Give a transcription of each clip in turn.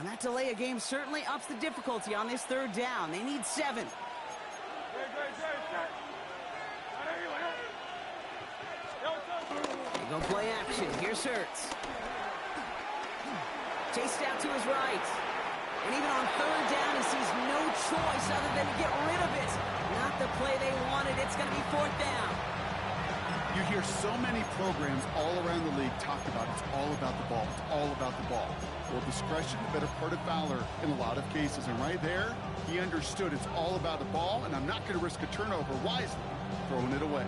And that delay of game certainly ups the difficulty on this third down. They need 7. They go play action. Here's Hurts. Chased out to his right. And even on third down, he sees no choice other than to get rid of it. Not the play they wanted. It's going to be 4th down. You hear so many programs all around the league talk about it's all about the ball. It's all about the ball. Well, discretion, the better part of valor in a lot of cases. And right there, he understood it's all about the ball, and I'm not going to risk a turnover wisely, throwing it away.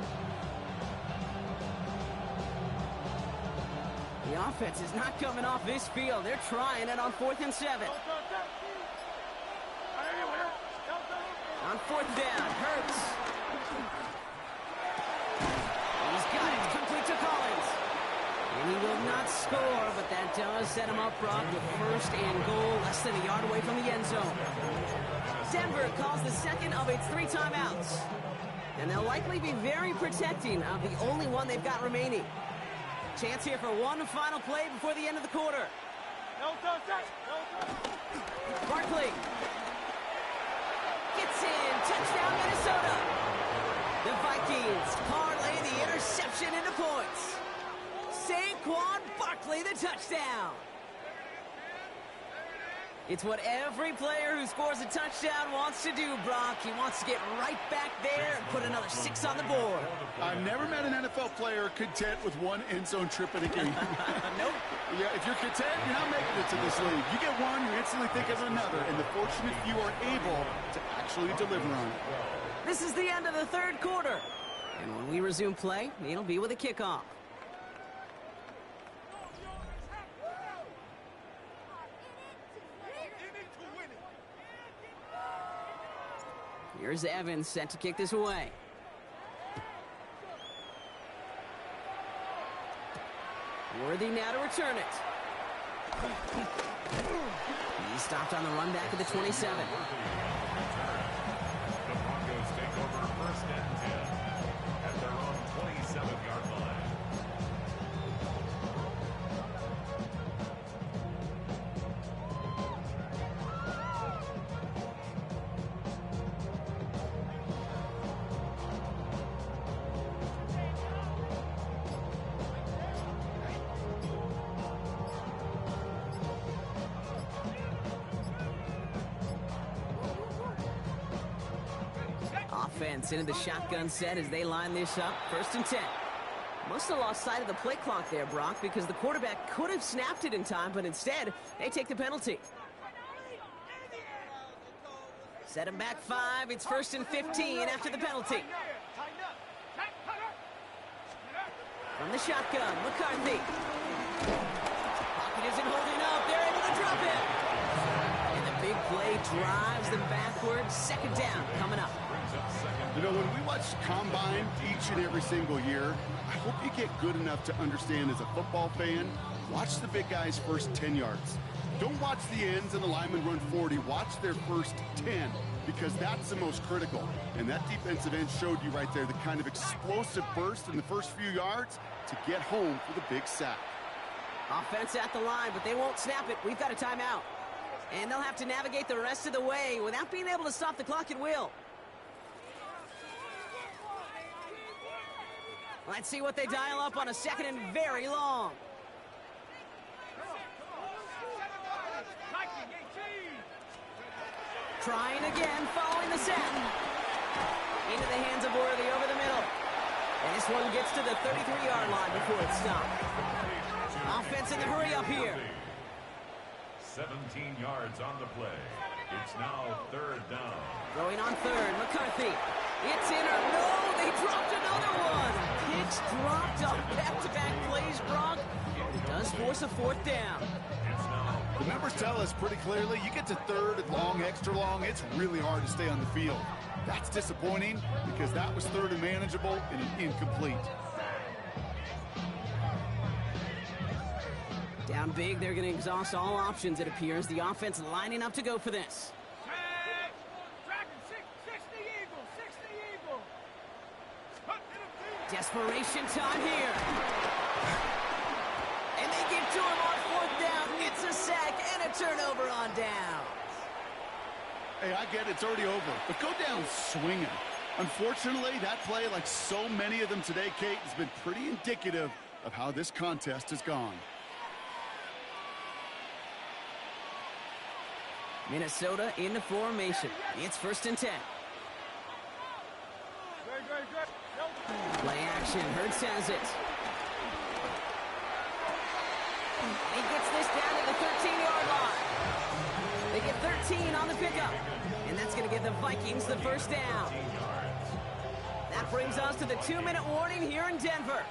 The offense is not coming off this field. They're trying it on 4th and 7. On 4th down, Hurts. He's got it, complete to Collins. And he will not score, but that does set him up, Brock, with 1st and goal, less than a yard away from the end zone. Denver calls the second of its 3 timeouts. And they'll likely be very protecting of the only one they've got remaining. Chance here for one final play before the end of the quarter. Barkley gets in. Touchdown, Minnesota. The Vikings parlay the interception into points. Saquon Barkley, the touchdown. It's what every player who scores a touchdown wants to do, Brock. He wants to get right back there and put another 6 on the board. I've never met an NFL player content with one end zone trip in a game. Nope. Yeah, if you're content, you're not making it to this league. You get one, you instantly think of another, and the fortunate few are able to actually deliver on it. This is the end of the 3rd quarter. And when we resume play, it'll be with a kickoff. Here's Evans set to kick this away. Worthy now to return it. He stopped on the run back at the 27. The Broncos take over 1st and 10 at their own 27-yard line. Offense into the shotgun set as they line this up. 1st and 10. Must have lost sight of the play clock there, Brock, because the quarterback could have snapped it in time, but instead, they take the penalty. Set him back 5. It's 1st and 15 after the penalty. From the shotgun, McCarthy. Pocket isn't holding up. They're able to drop it. And the big play drives them backwards. 2nd down coming up. You know, when we watch Combine each and every single year, I hope you get good enough to understand as a football fan, watch the big guys' first 10 yards. Don't watch the ends and the linemen run 40. Watch their first 10, because that's the most critical. And that defensive end showed you right there the kind of explosive burst in the first few yards to get home for the big sack. Offense at the line, but they won't snap it. We've got a timeout. And they'll have to navigate the rest of the way without being able to stop the clock at will. Let's see what they dial up on a 2nd and very long. Trying again, following the set. Into the hands of Worthy over the middle. And this one gets to the 33-yard line before it's stopped. Offense in the hurry up here. 17 yards on the play. It's now 3rd down. Throwing on 3rd, McCarthy. It's in or no, they dropped another one. Pitch dropped on back-to-back plays, Brock. It does force a 4th down. The numbers tell us pretty clearly, you get to 3rd and long, extra long, it's really hard to stay on the field. That's disappointing because that was 3rd and manageable and an incomplete. Down big, they're going to exhaust all options, it appears. The offense lining up to go for this. Desperation time here. And they get to him on fourth down. It's a sack and a turnover on down. Hey, I get it. It's already over. But go down swinging. Unfortunately, that play, like so many of them today, Kate, has been pretty indicative of how this contest has gone. Minnesota in the formation. It's 1st and 10. Play action. Hurts has it. He gets this down to the 13-yard line. They get 13 on the pickup. And that's going to give the Vikings the first down. That brings us to the 2-minute warning here in Denver.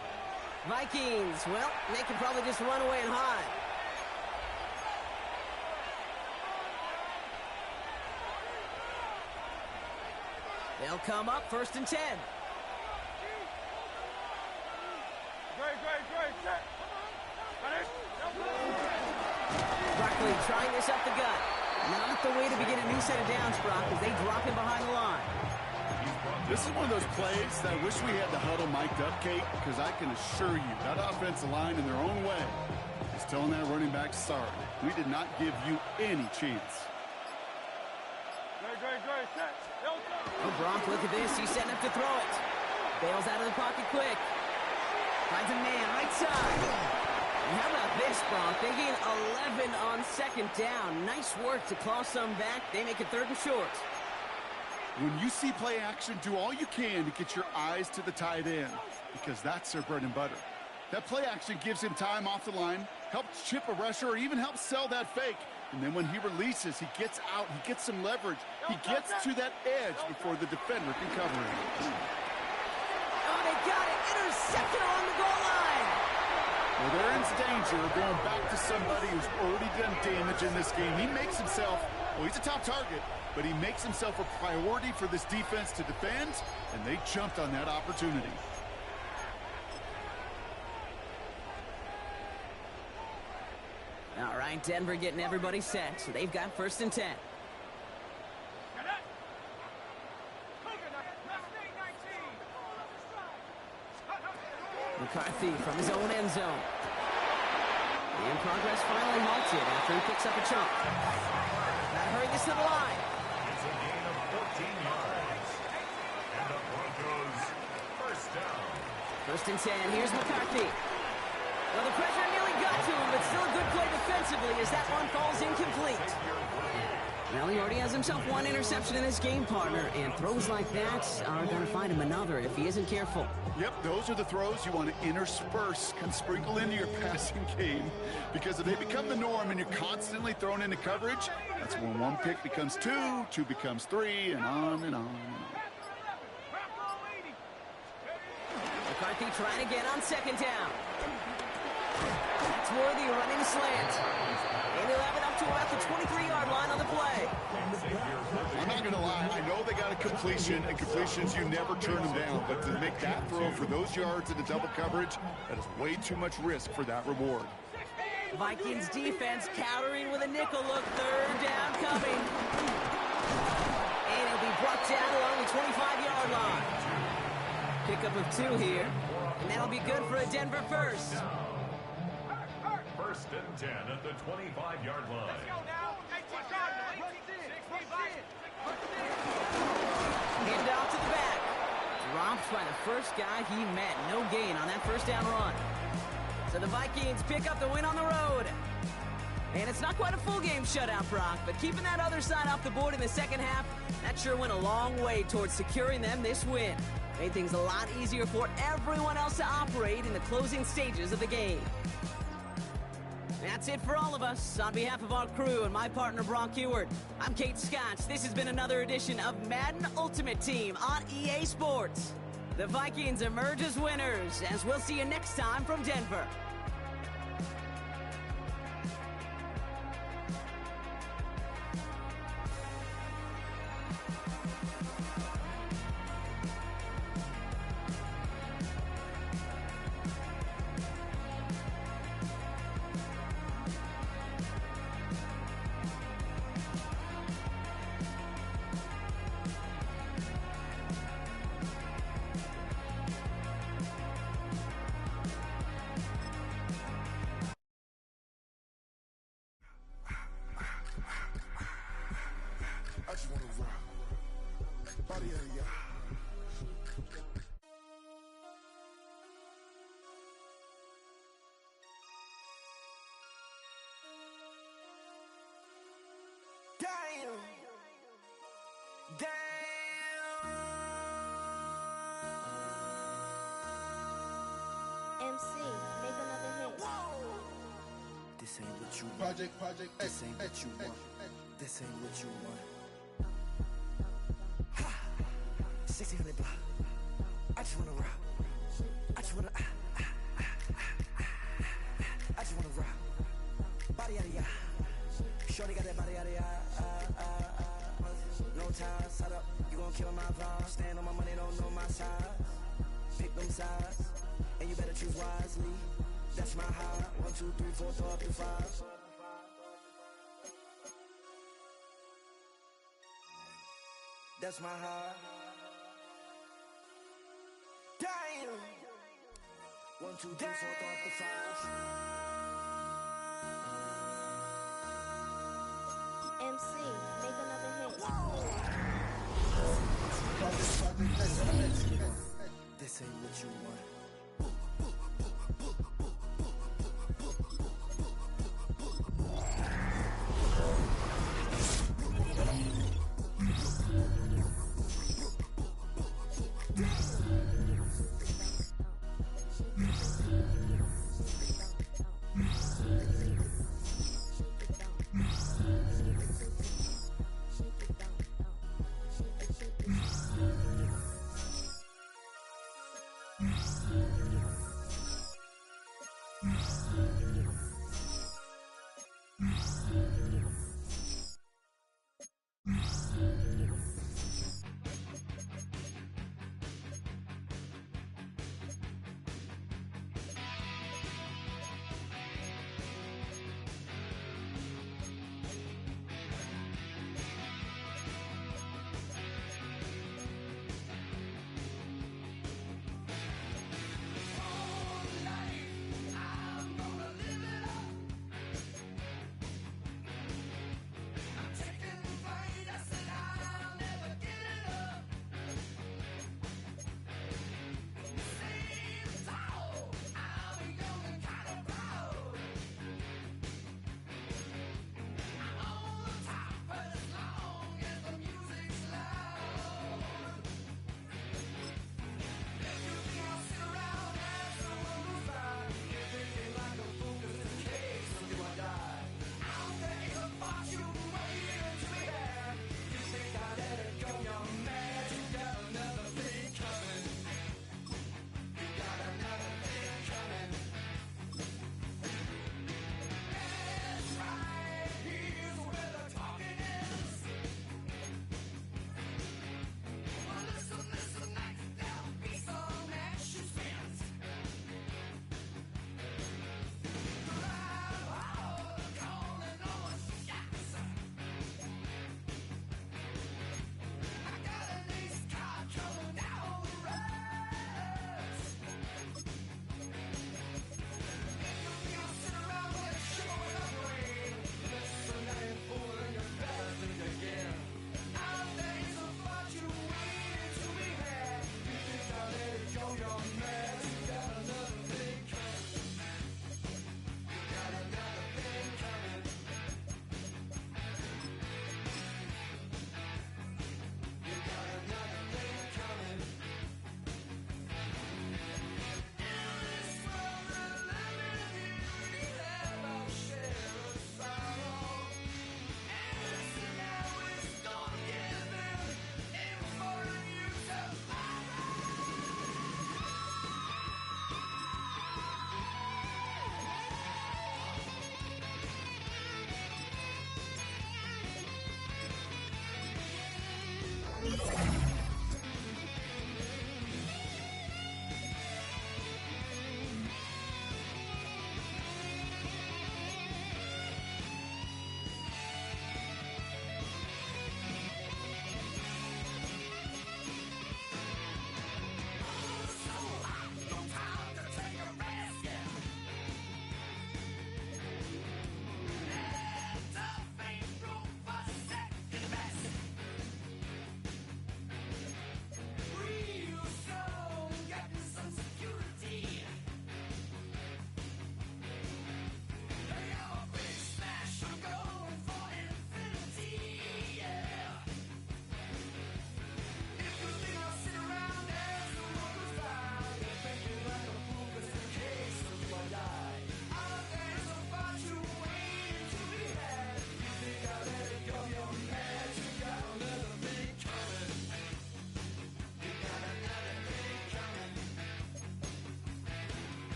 Vikings, well, they can probably just run away and hide. They'll come up 1st and 10. Barkley trying this up the gut. Not the way to begin a new set of downs, Brock, as they drop him behind the line. This is one of those plays that I wish we had the huddle mic'd up, Kate, because I can assure you that offensive line in their own way is telling that running back, sorry, we did not give you any chance. Oh, Brock, look at this. He's setting up to throw it. Bails out of the pocket quick. Finds a man right side. And how about this, Brock? They gain 11 on 2nd down. Nice work to claw some back. They make it 3rd and short. When you see play action, do all you can to get your eyes to the tight end, because that's their bread and butter. That play action gives him time off the line, helps chip a rusher, or even helps sell that fake. And then when he releases, he gets out, he gets some leverage. He gets to that edge before the defender can cover him. Oh, they got it. Intercepted along the goal line. Well, they're in danger of going back to somebody who's already done damage in this game. He makes himself, well, he's a top target, but he makes himself a priority for this defense to defend, and they jumped on that opportunity. All right, Denver getting everybody set, so they've got 1st and 10. McCarthy from his own end zone. And progress finally halted after he picks up a chunk. Gotta hurry this to the line. It's a gain of 14 yards. And the Broncos first down. 1st and 10. Here's McCarthy. Well, the pressure nearly got to him, but still a good play defensively as that one falls incomplete. Well, he already has himself one interception in his game, partner, and throws like that are going to find him another if he isn't careful. Yep, those are the throws you want to intersperse and sprinkle into your passing game, because if they become the norm and you're constantly thrown into coverage, that's when one pick becomes two, two becomes three, and on and on and on. McCarthy trying again on 2nd down. That's worthy running a slant. And he'll have it up to about the 23-yard line on the play. I'm not going to lie. I know they got a completion, and completions, you never turn them down. But to make that throw for those yards in the double coverage, that is way too much risk for that reward. Vikings defense countering with a nickel look. 3rd down coming. And he'll be brought down along the 25-yard line. Pickup of 2 here. And that'll be good for a Denver first. 1st and 10 at the 25-yard line. Hand off to the back. Dropped by the first guy he met. No gain on that 1st down run. So the Vikings pick up the win on the road. And it's not quite a full game shutout, Brock, but keeping that other side off the board in the 2nd half, that sure went a long way towards securing them this win. Made things a lot easier for everyone else to operate in the closing stages of the game. That's it for all of us. On behalf of our crew and my partner, Brock Heward, I'm Kate Scott. This has been another edition of Madden Ultimate Team on EA Sports. The Vikings emerge as winners, as we'll see you next time from Denver. This ain't what you want. This ain't what you want. This ain't what you want. Ha! 1600 block. I just wanna rock. I just wanna I just wanna rock. Body out of ya. Shorty got that body out of ya. No ties, side up. You gon' kill my vibe. Stand on my money, don't know my size. Pick them sides, and you better choose wisely. That's my high. 1, 2, 3, 4, throw up to 5. That's my high. Damn. 1, 2, 3, 4, throw up to 5. MC, make another hit. This ain't what you want.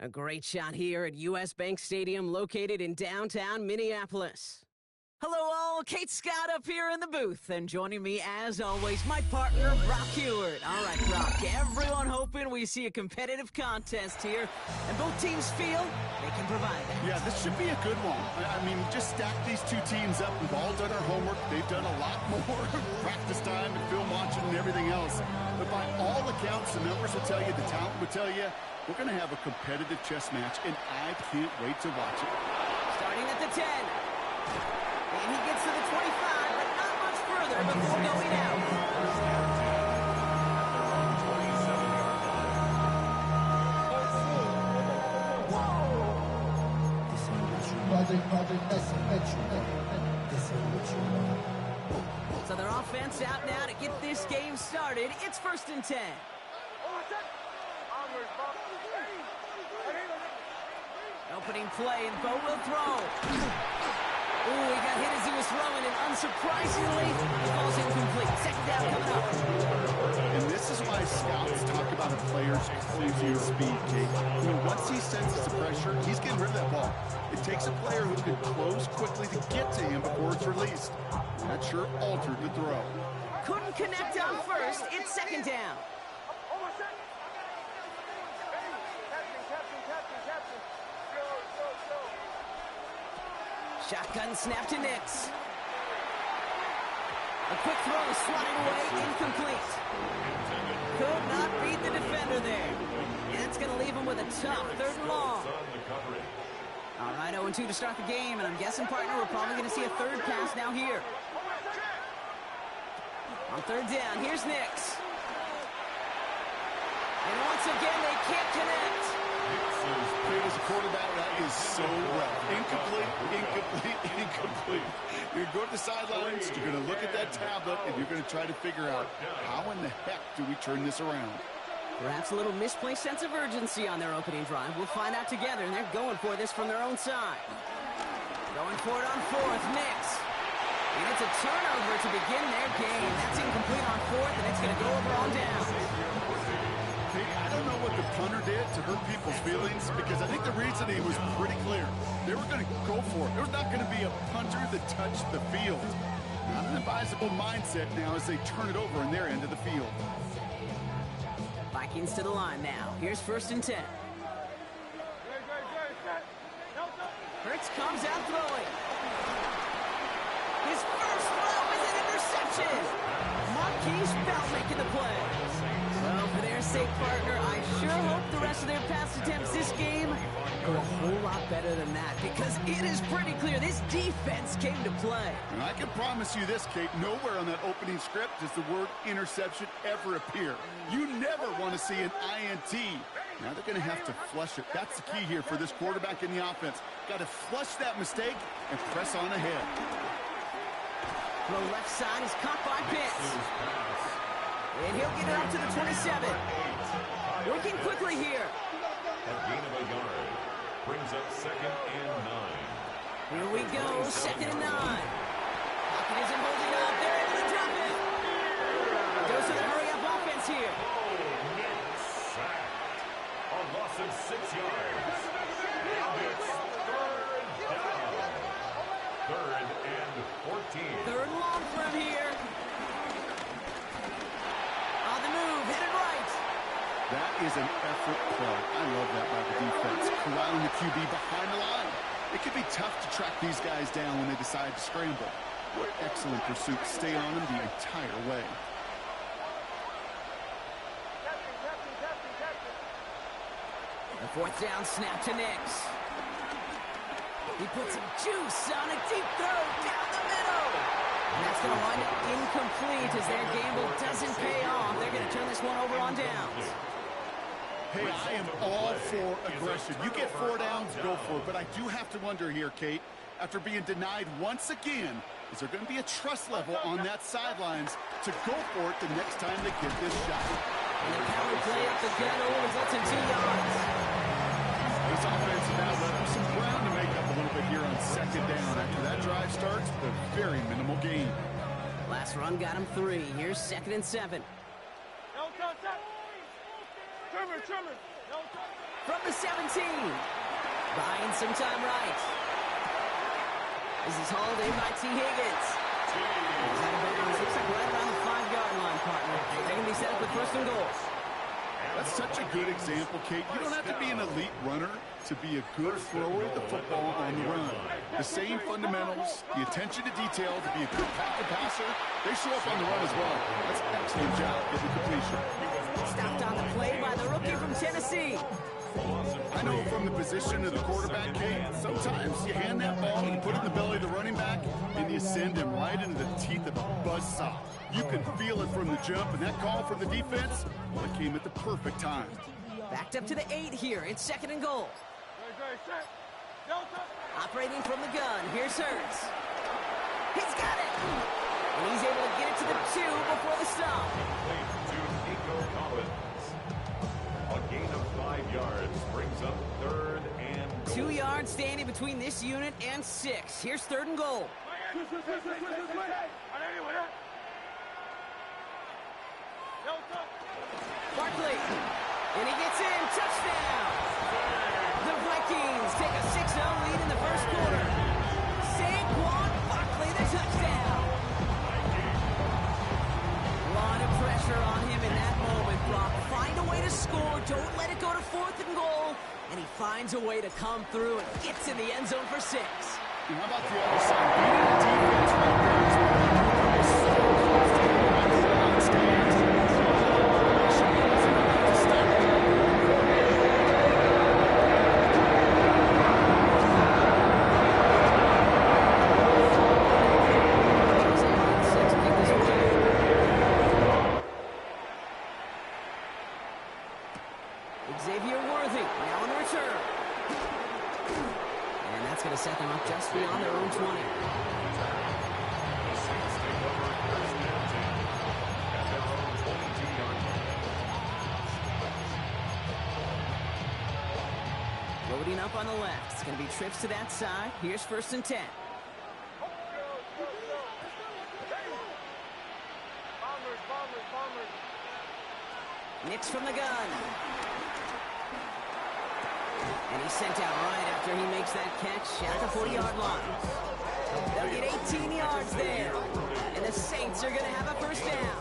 A great shot here at U.S. Bank Stadium, located in downtown Minneapolis. Hello all, Kate Scott up here in the booth, and joining me as always, my partner, Brock Heward. All right, Brock, everyone hoping we see a competitive contest here, and both teams feel they can provide that. Yeah, this should be a good one. I mean, just stack these two teams up. We've all done our homework. They've done a lot more practice time and film watching and everything else. But by all accounts, the numbers will tell you, the talent will tell you, we're going to have a competitive chess match, and I can't wait to watch it. Starting at the 10. And he gets to the 25, but not much further before going out. So their offense out now to get this game started. It's 1st and 10. Opening play, and Bo will throw. Ooh, he got hit as he was throwing, and unsurprisingly, the ball's incomplete. 2nd down coming up. And this is why scouts talk about a player's closing speed, Kate. You know, once he senses the pressure, he's getting rid of that ball. It takes a player who can close quickly to get to him before it's released. That sure altered the throw. Couldn't connect on 1st. It's 2nd down. Shotgun snap to Nix. A quick throw slotted away, incomplete. Could not beat the defender there. And it's going to leave him with a tough 3rd and long. All right, 0-2 to start the game, and I'm guessing, partner, we're probably going to see a 3rd pass now here. On 3rd down, here's Nix. And once again, they can't connect. Kate, as a quarterback, that is so rough. Incomplete. You're going to the sidelines, you're going to look at that tablet, and you're going to try to figure out how in the heck do we turn this around. Perhaps a little misplaced sense of urgency on their opening drive. We'll find out together, and they're going for this from their own side. Going for it on 4th, Nix. And it's a turnover to begin their game. That's incomplete on 4th, and it's going to go over on down. I don't know what the punter did to hurt people's feelings, because I think the reasoning was pretty clear. They were going to go for it. There was not going to be a punter that touched the field. Not an advisable mindset now as they turn it over in their end of the field. Vikings to the line now. Here's 1st and 10. Hurts comes out throwing. His first throw is an interception. Marquise Bell making the play. Well, for their sake, partner, I sure hope the rest of their pass attempts this game go a whole lot better than that, because it is pretty clear this defense came to play. And I can promise you this, Kate, nowhere on that opening script does the word interception ever appear. You never want to see an INT. Now they're going to have to flush it. That's the key here for this quarterback in the offense. Got to flush that mistake and press on ahead. The left side is caught by Pitts. And he'll get it up to the 27. Working quickly here. A gain of a yard. Brings up 2nd and 9. Here we go, 2nd and 9. Pocket isn't holding up. They're able to drop it. Goes to the hurry-up offense here. Sacked. A loss of 6 yards. Now it's 3rd down. 3rd and 14. 3rd and long for him here. On the move, hit it right. That is an effort play. I love that by the defense. Corralling the QB behind the line. It can be tough to track these guys down when they decide to scramble. What excellent pursuit. Stay on them the entire way. The 4th down snap to Nix. He puts some juice on a deep throw down the middle. And that's going to wind up incomplete as their gamble doesn't pay off. They're going to turn this one over on downs. Hey, I am all for aggression. You get 4 downs, go for it. But I do have to wonder here, Kate, after being denied once again, is there going to be a trust level on that sidelines to go for it the next time they get this shot? And the power play up the gut results in 2 yards. This offense now left with some ground to make up a little bit here on 2nd down. After that drive starts, a very minimal gain. Last run got him 3. Here's 2nd and 7. Trimmer. from the 17. Buying some time right. This is hauled in by T. Higgins. He's out of bounds. Looks like right around the 5-yard line, partner. They're going to be set up with first and goal. That's such a good example, Kate. You don't have to be an elite runner to be a good thrower of the football on the run. The same fundamentals, the attention to detail to be a good pocket passer, they show up on the run as well. That's an excellent job getting completion. Stopped on the play by the rookie from Tennessee. I know from the position of the quarterback, Kate, sometimes you hand that ball, you put it in the belly of the running back, and you send him right into the teeth of a buzzsaw. You can feel it from the jump, and that call from the defense, well, it came at the perfect time. Backed up to the 8 here. It's second and goal. Operating from the gun. Here's Hurts. He's got it. And he's able to get it to the 2 before the stop. A gain of 5 yards brings up third and goal. 2 yards standing between this unit and 6. Here's third and goal. Barkley. And he gets in. Touchdown. The Vikings take a 6-0 lead in the first quarter. Saquon Barkley, the touchdown. A lot of pressure on him in that moment, Brock. Find a way to score. Don't let it go to fourth and goal. And he finds a way to come through and gets in the end zone for 6. And how about the other side? Beating the defense right there is what is so close to the line stands. Xavier Worthy now in return. And that's going to set them up just beyond their own 20. The Saints take over first and 10 at their own 22-yard line. Loading up on the left. It's going to be trips to that side. Here's first and 10. Nix from the gun. And he's sent out right after he makes that catch at the 40-yard line. They'll get 18 yards there. And the Saints are going to have a first down.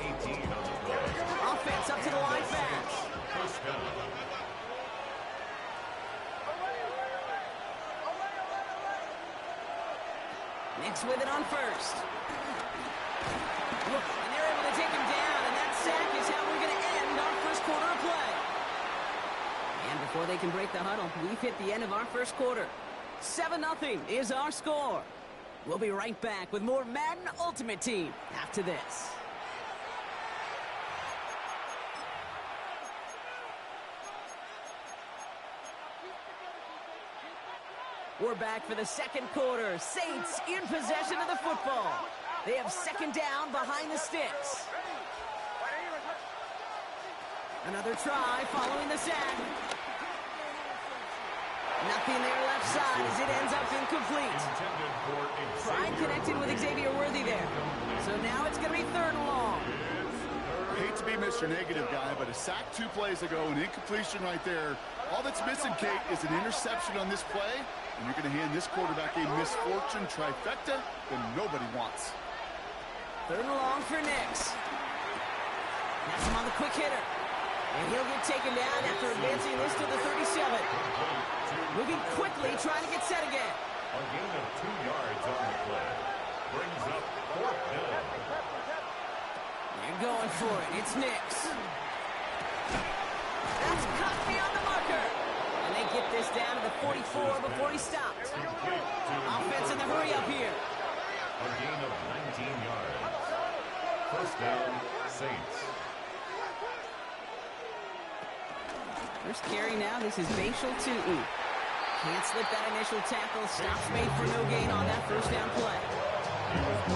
Offense up to the line fast. First down. Nix with it on first. Look, and they're able to take him down, and that sack is how we're going to end our first quarter of play. And before they can break the huddle, we've hit the end of our first quarter. 7-0 is our score. We'll be right back with more Madden Ultimate Team after this. We're back for the second quarter. Saints in possession of the football. They have second down behind the sticks. Another try following the sack. Nothing there left side as it ends up incomplete. Pride connected with Xavier Worthy there. So now it's going to be third and long. I hate to be Mr. Negative guy, but a sack 2 plays ago, an incompletion right there. All that's missing, Kate, is an interception on this play, and you're going to hand this quarterback a misfortune trifecta that nobody wants. Third and long for Nix. That's him on the quick hitter. And he'll get taken down after advancing this to the 37. Moving quickly, trying to get set again. A gain of 2 yards on the play. Brings up fourth down. They're going for it. It's Nix. That's cut beyond the marker. And they get this down to the 44 before he stopped. Offense in the hurry up here. A gain of 19 yards. First down, Saints. First carry now. This is Bashal Tootin. Can't slip that initial tackle. Stops made for no gain on that first down play.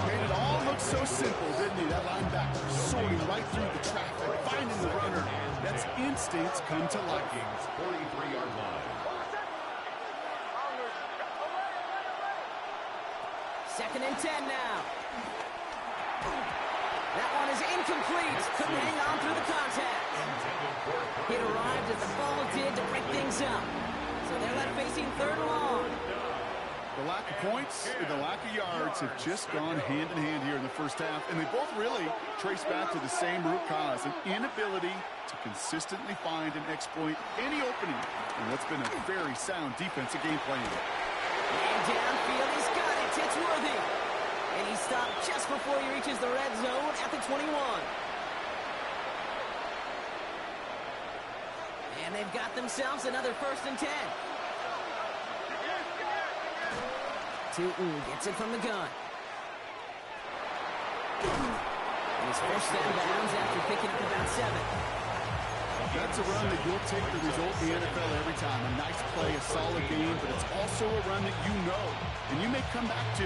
Made it all look so simple, didn't he? That linebacker sorting right through the traffic, finding the runner. That's instincts come to life. 43-yard line. Second and 10 now. That one is incomplete. Couldn't hang on through the contact. It arrived as the ball did to break things up. So they're left facing third and long. The lack of points and the lack of yards have just gone hand in hand here in the first half, and they both really trace back to the same root cause, an inability to consistently find and exploit any opening. And that's been a very sound defensive game plan. And downfield, he's got it. It's Worthy. And he stopped just before he reaches the red zone at the 21. And they've got themselves another 1st and 10. Tootin gets it from the gun. And he's forced out of bounds after picking up about 7. That's a run that you'll take the result in the NFL every time. A nice play, a solid game, but it's also a run that you know and you may come back to,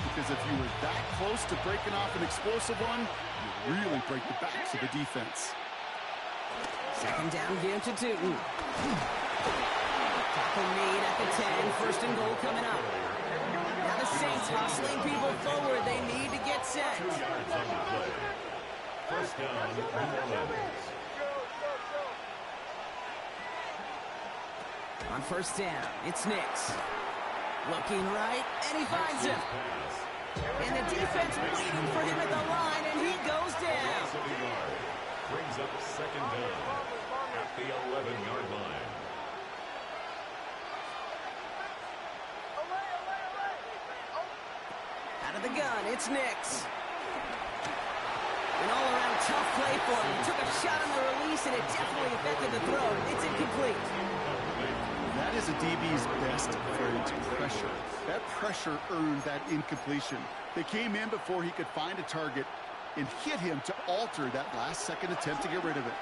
because if you were that close to breaking off an explosive one, you really break the backs of the defense. 2nd down game to Tootin. Tackle made at the 10. 1st and goal coming up. Now the Saints hustling people forward. They need to get set. 2 yards on the play. 1st down, New Orleans. On 1st down, it's Nix. Looking right, and he finds him. And the defense waiting for him at the line, and he goes down. Brings up 2nd down at the 11-yard line. Out of the gun, it's Nix. An all-around tough play for him. He took a shot on the release, and it definitely affected the throw. It's incomplete. That is a DB's best friend, pressure. That pressure earned that incompletion. They came in before he could find a target and hit him to alter that last-second attempt to get rid of it.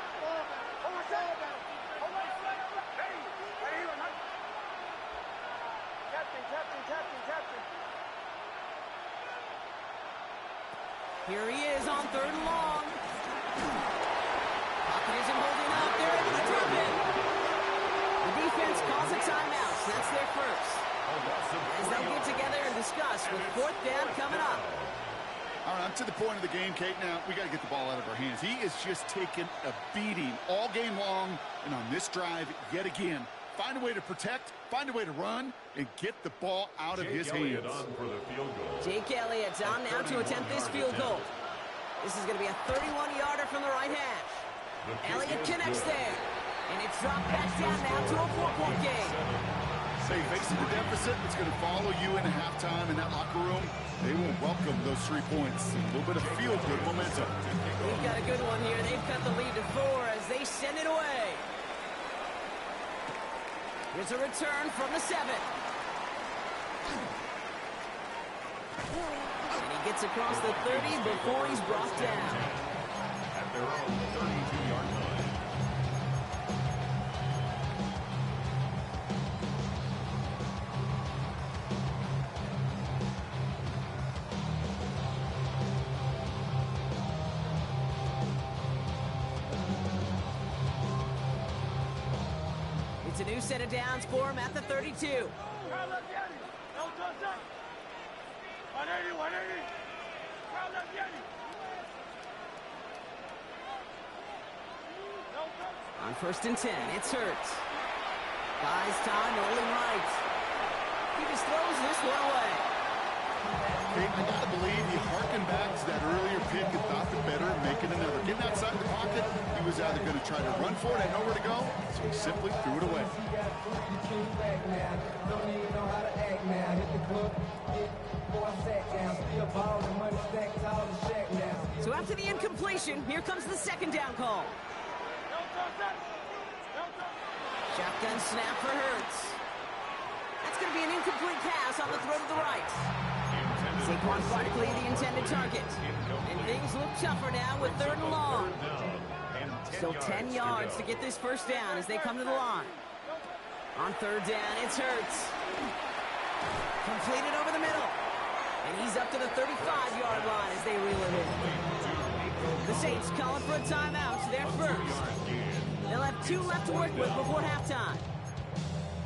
Here he is on 3rd and long. Pocket isn't holding up. They're able to drop it. The defense calls a timeout. So that's their first. As they'll get together and discuss with 4th down coming up. All right, I'm to the point of the game, Kate. Now, we got to get the ball out of our hands. He is just taking a beating all game long, and on this drive, yet again, find a way to protect, find a way to run, and get the ball out of his hands. On for the field goal. Jake Elliott's on now to attempt this field goal. This is going to be a 31-yarder from the right hash. Elliott connects there, and it's dropped back down now to a 4-point game. Say, facing the deficit, it's going to follow you into halftime in that locker room. They will welcome those 3 points. A little bit of feel-good momentum. We've got a good one here. They've cut the lead to 4 as they send it away. Here's a return from the 7. And he gets across the 30 before he's brought down. At their own 32-yard line. It's a new set of downs for him at the 32. On 1st and 10, it's Hurts. Buys time, rolling right. He just throws this one away. Kate, I got to believe you harken back to that earlier pick and thought the better of making another. Getting outside the pocket, he was either going to try to run for it and nowhere to go, so he simply threw it away. So after the incompletion, here comes the 2nd down call. Shotgun snap for Hurts. That's going to be an incomplete pass on the throw to the right. Saquon Barkley, the intended target. And things look tougher now with 3rd and long. Still 10 yards to get this 1st down as they come to the line. On 3rd down, it's Hurts. Completed over the middle. And he's up to the 35-yard line as they reel it in. The Saints calling for a timeout. They're first. They'll have 2 left to work with before halftime.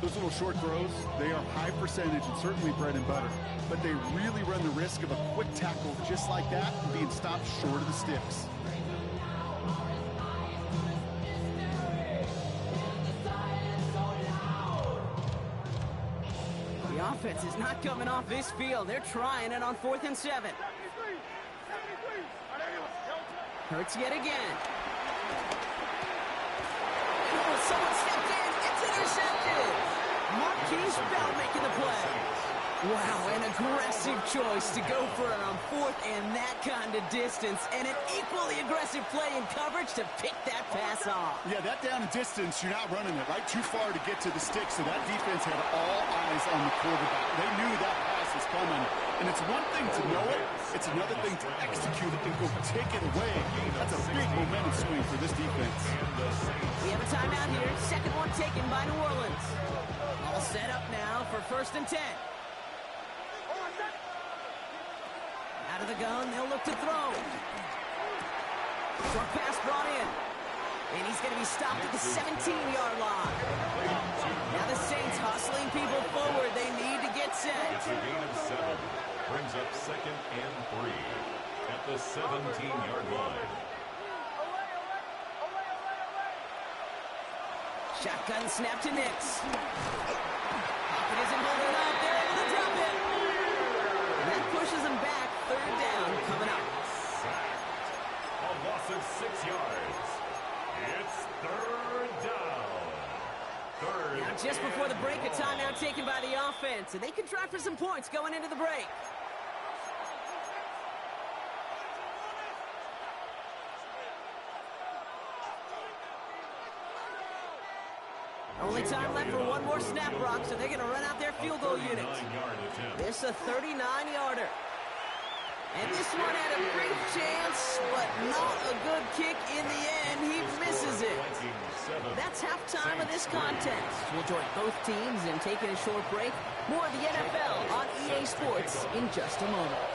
Those little short throws, they are high percentage and certainly bread and butter. But they really run the risk of a quick tackle just like that and being stopped short of the sticks. offense is not coming off this field. They're trying it on 4th and 7. Hurts yet again. Oh, someone stepped in. It's intercepted. Marquise Bell making the play. Wow, an aggressive choice to go for it on 4th and that kind of distance, and an equally aggressive play in coverage to pick that pass off. Yeah, that down and distance, you're not running it right too far to get to the stick, so that defense had all eyes on the quarterback. They knew that pass was coming, and it's one thing to know it, it's another thing to execute it and go take it away. That's a big momentum swing for this defense. We have a timeout here. Second one taken by New Orleans. All set up now for 1st and 10. Out of the gun, they'll look to throw. Short pass brought in. And he's going to be stopped at the 17-yard line. Now the Saints hustling people forward. They need to get set. It's a gain of 7. Brings up 2nd and 3 at the 17-yard line. Shotgun snap to Nix. Pocket isn't holding up. They're able to drop it. That pushes them back. 3rd down coming up. A loss of 6 yards. It's 3rd down. Now just before the break, a timeout taken by the offense, and they can try for some points going into the break. Only time left for one more snap, Brock, so they're going to run out their field goal units. This a 39-yarder. And this one had a great chance, but not a good kick in the end. He misses it. That's halftime of this contest. We'll join both teams in taking a short break. More of the NFL on EA Sports in just a moment.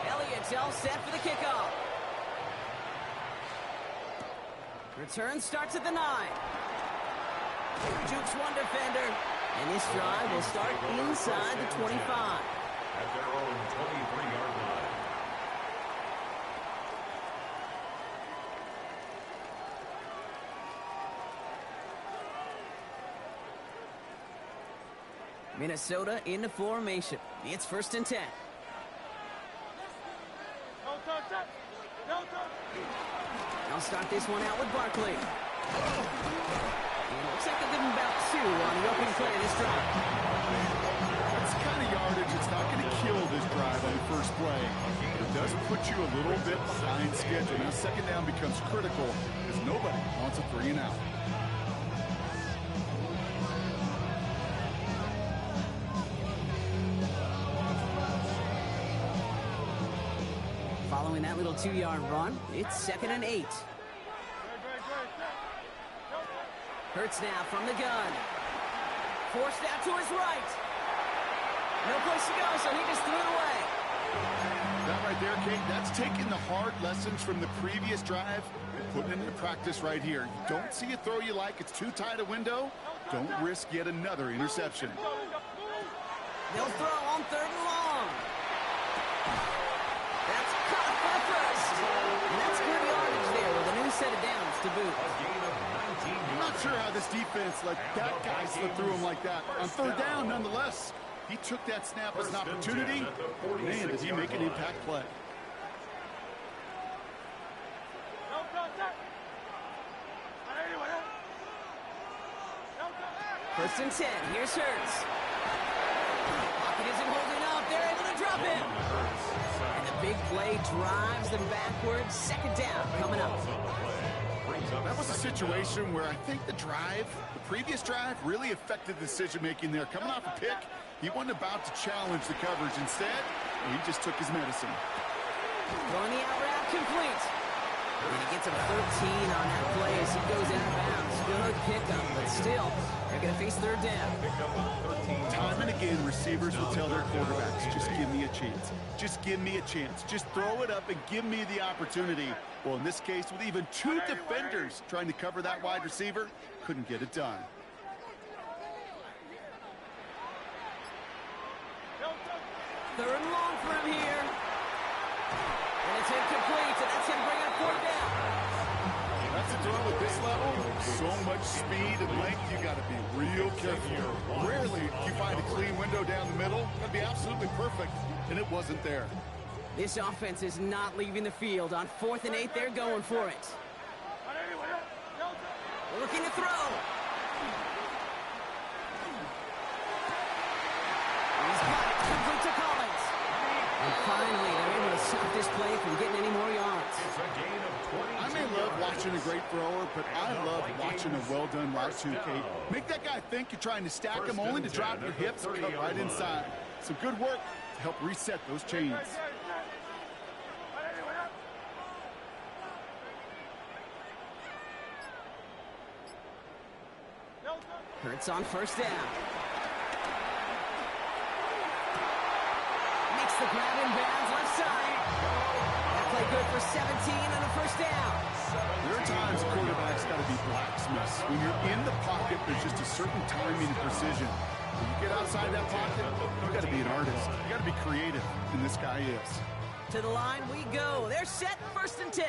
Elliott's all set for the kickoff. Return starts at the 9. Jukes one defender, and this drive will start inside the 25. At their own 23-yard line. Minnesota into formation. It's 1st and 10. I'll start this one out with Barkley. And it looks like they'll give him about 2 on the opening play of this drive. That's the kind of yardage. It's not going to kill this drive on the first play. It does put you a little bit behind schedule. Now 2nd down becomes critical because nobody wants a 3 and out. Following that little 2-yard run, it's 2nd and 8. Hurts now from the gun. Forced out to his right. No place to go, so he just threw it away. That right there, Kate, that's taking the hard lessons from the previous drive and putting it into practice right here. You don't see a throw you like, it's too tight a window, don't risk yet another interception. They'll throw on 3rd and long. That's caught for the first. And that's good yardage there with a new set of downs to boot. I'm not sure how this defense let that guy slip through him like that. On 3rd down, nonetheless, he took that snap as an opportunity. Man, did he make an impact play. First and 10. Here's Hurts. Pocket isn't holding up. They're able to drop it. And the big play drives them backwards. 2nd down coming up. That was a situation where I think the previous drive, really affected the decision-making there. Coming off a pick, he wasn't about to challenge the coverage. Instead, he just took his medicine. Throwing the out route complete. And he gets a 13 on that play as he goes out of bounds. Good pickup, but still, they're going to face 3rd down. Time and again, receivers will tell their quarterbacks, just give me a chance. Just give me a chance. Just throw it up and give me the opportunity. Well, in this case, with even 2 defenders trying to cover that wide receiver, couldn't get it done. Third and long for him here. And it's incomplete, and that's going to bring up 4th down. That's a throw at this level. So much speed and length, you got to be real careful. Rarely do you find a clean window down the middle. Got to be absolutely perfect, and it wasn't there. This offense is not leaving the field. On 4th and 8, they're going for it. Looking to throw. He's got it, complete to Collins. And finally, they're able to stop this play from getting any more yards. It's a gain of 20. I may love watching a great thrower, but I love watching a well-done route too, Kate. Make that guy think you're trying to stack him only to drop your hips and cut right inside. Some good work to help reset those chains. Hurts on 1st down. Makes the grab in bounds left side. That play good for 17 on a 1st down. There are times quarterbacks got to be blacksmiths. When you're in the pocket, there's just a certain timing and precision. When you get outside that pocket, you got to be an artist. You got to be creative, and this guy is. To the line we go. They're set, 1st and 10.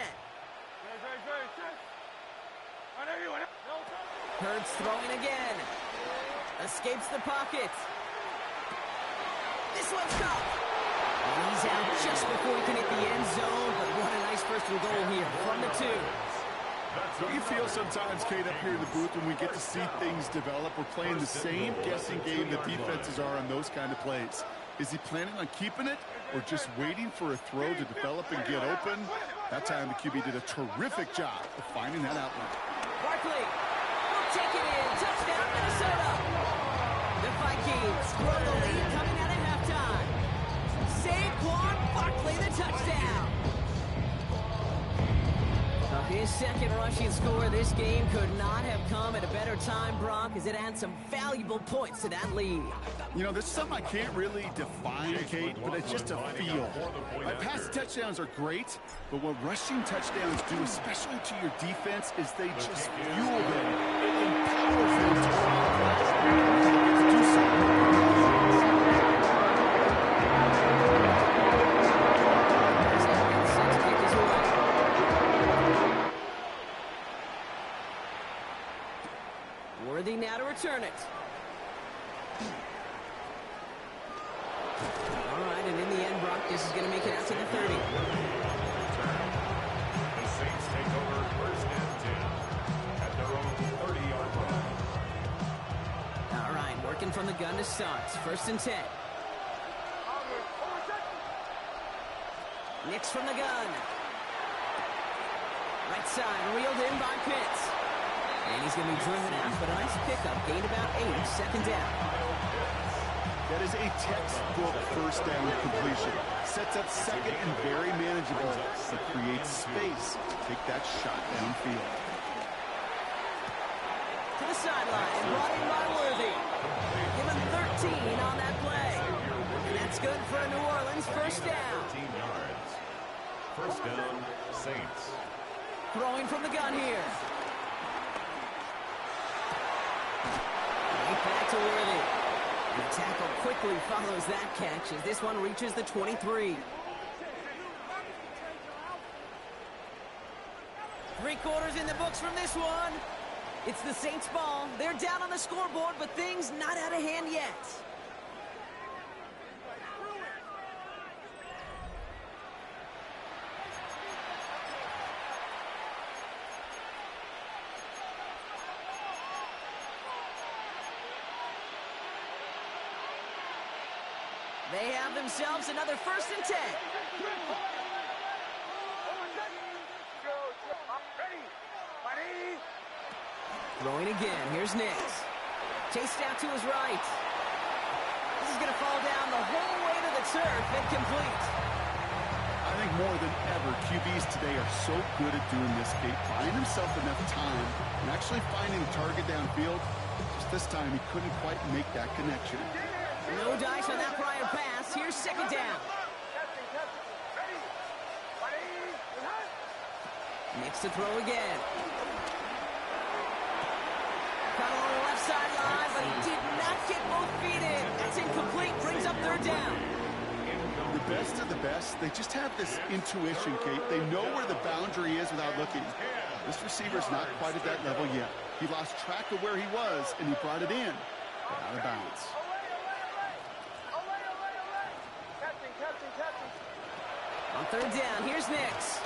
Hurts throwing again. Escapes the pocket. This one's caught. And he's out just before he can hit the end zone, but what a nice 1st and goal here from the 2. Don't you feel sometimes, Kate, up here in the booth when we get to see things develop? We're playing the same guessing game the defenses are on those kind of plays. Is he planning on keeping it or just waiting for a throw to develop and get open? That time the QB did a terrific job of finding that outlet. Barkley will take it in. Touchdown, Minnesota. The Vikings grow the lead coming out of halftime. Saquon Barkley, the touchdown. His 2nd rushing score this game could not have come at a better time, Brock, as it adds some valuable points to that lead. You know, there's something I can't really define, Kate, but it's just a feel. Right, passing touchdowns are great, but what rushing touchdowns do, especially to your defense, is they just fuel them. It empowers them to do something. Worthy now to return it. All right, and in the end, Brock, this is going to make it out to the 30. The Saints take over 1st and 10 at their own 30-yard line. All right, working from the gun to start. 1st and 10. Nix from the gun. Right side, reeled in by Pitts. And he's going to be driven out, but a nice pickup. Gained about 8, 2nd down. That is a textbook 1st down completion. Sets up 2nd and very manageable. It creates space to take that shot downfield. To the sideline, brought in by Worthy. Given 13 on that play. And that's good for a New Orleans 1st down. 13 yards. 1st down, Saints. Throwing from the gun here. Back to Worthy. The tackle quickly follows that catch as this one reaches the 23. 3/4 in the books from this one. It's the Saints' ball. They're down on the scoreboard, but things not out of hand yet. They have themselves another 1st and 10. Throwing again. Here's Nix. Chased out to his right. This is going to fall down the whole way to the turf and complete. I think more than ever, QBs today are so good at doing this, Kate. Buying himself enough time and actually finding the target downfield. Just this time, he couldn't quite make that connection. No dice on that prior pass. Here's 2nd down. Nix to throw again. Caught on the left sideline, but he did not get both feet in. That's incomplete. Brings up 3rd down. The best of the best, they just have this intuition, Kate. They know where the boundary is without looking. This receiver's not quite at that level yet. He lost track of where he was, and he brought it in, but out of bounds. On third down, here's Nix.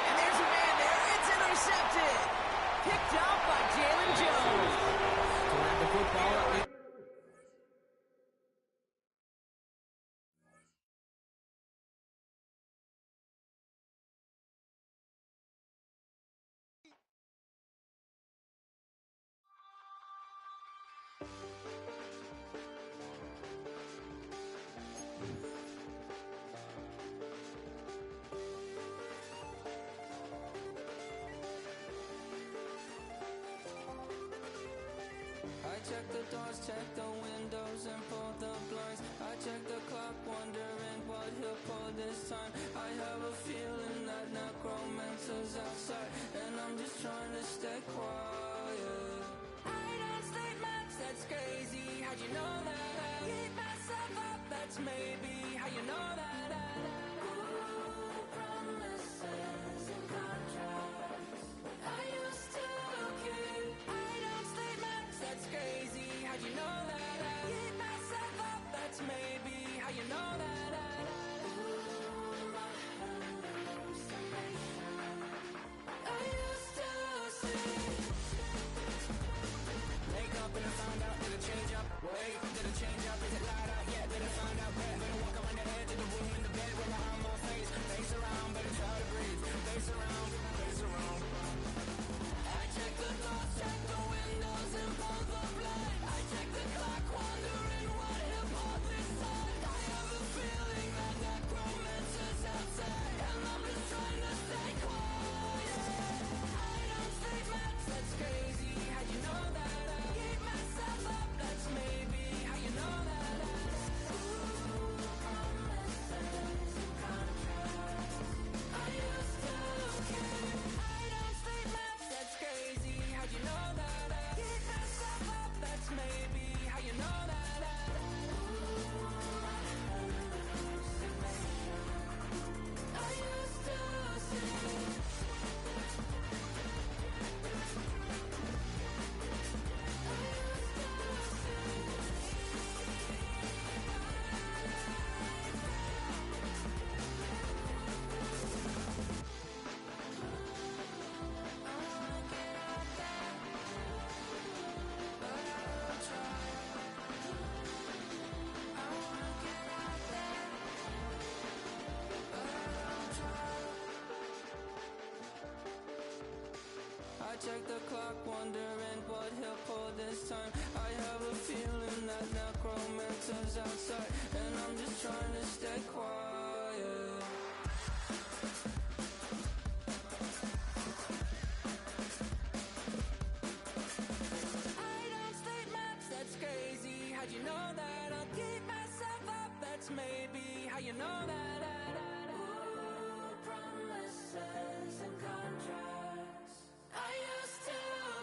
And there's a man there. It's intercepted. Picked up by Jalen Jones. He'll have the football up. I check the doors, check the windows, and pull the blinds. I check the clock, wondering what he'll pull this time. I have a feeling that necromancer's outside, and I'm just trying to stay quiet. I don't sleep much, that's crazy. How'd you know that? I keep myself up, that's maybe how you know that. Ooh, promises and contracts I used to keep. I don't sleep much, that's crazy. How'd you know that? I keep myself up, that's maybe how you know that. Ooh, my hallucination I used to see. Wake up and I found out, did it change up? Wait, did it change up? Is it light out? Yeah, did it find out? Better walk around the edge of the room in the bed where behind my face. Face around, better try to breathe. Face around, face around. I check the doors, check the windows, and pull the blind. I check the clock, wondering what he'll pull this time. I have a feeling that necromancer's outside, and I'm just trying to stay quiet. I don't sleep much, that's crazy. How'd you know that? I keep myself up, that's maybe how you know that. Ooh, promises and contracts I used to keep. I don't sleep much, that's crazy. How'd you know that? I keep myself up, that's maybe how you know that. Ooh, my hallucination I used to see. I check the clock, wondering what he'll pull this time. I have a feeling that necromancer's outside, and I'm just trying to stay quiet. I don't sleep much, that's crazy. How'd you know that? I'll keep myself up, that's maybe how you know that. Ooh, promises and contracts I used to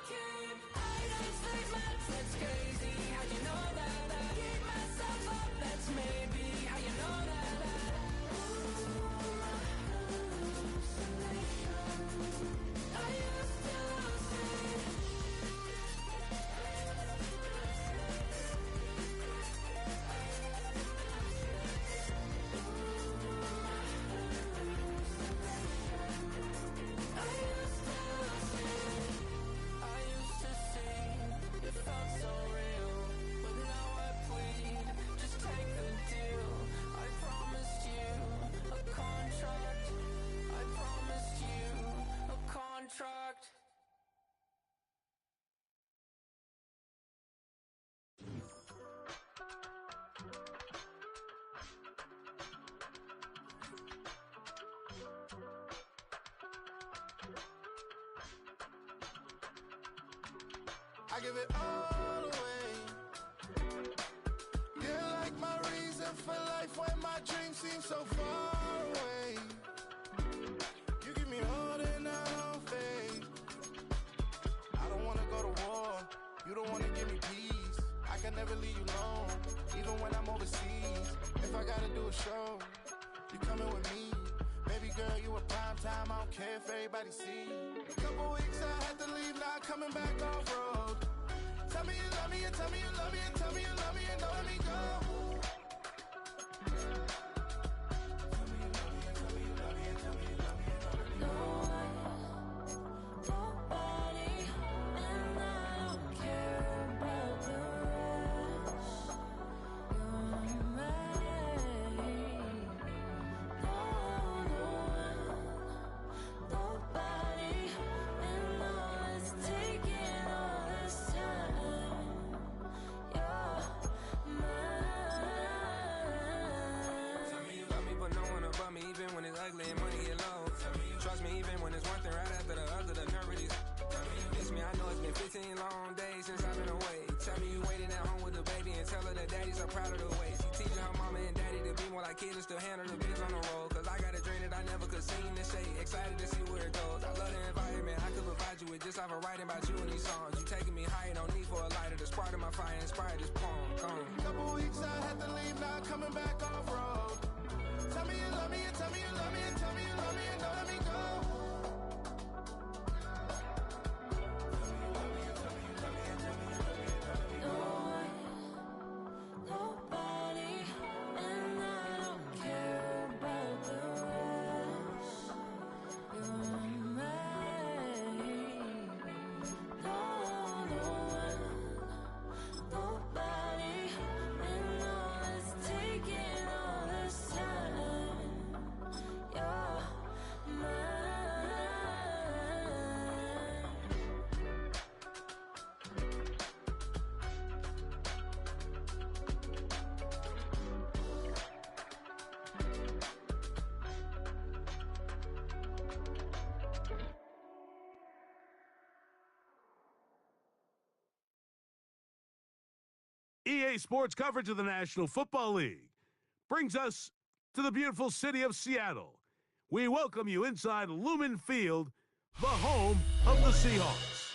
keep. I don't sleep much, that's crazy. How'd you know that? I keep myself up, that's maybe how you know that. Ooh, my hallucination I used to see. I used to see, it felt so real, but now I plead, just take the deal. I promised you a contract, I promised you a contract. I give it all away. You're like my reason for life when my dreams seem so far away. You give me all that I don't fade. I don't wanna go to war. You don't wanna give me peace. I can never leave you alone, even when I'm overseas. If I gotta do a show, you coming with me. Baby girl, you a prime time. I don't care if everybody see. A couple weeks I had to leave, now coming back off road. Tell me you love me and tell me you love me and tell me you love me and don't let me go. Still handle the biz on the road, cause I got a dream that I never could sing and say. Excited to see where it goes. I love the environment, I could provide you with just off of writing about you in these songs. You taking me higher, no need for a lighter. The spark of my fire inspired this poem. Come. Couple weeks I had to leave, now coming back off road. Tell me you love me and tell me you love me and tell me you love me and don't let me go. EA Sports coverage of the National Football League brings us to the beautiful city of Seattle. We welcome you inside Lumen Field, the home of the Seahawks.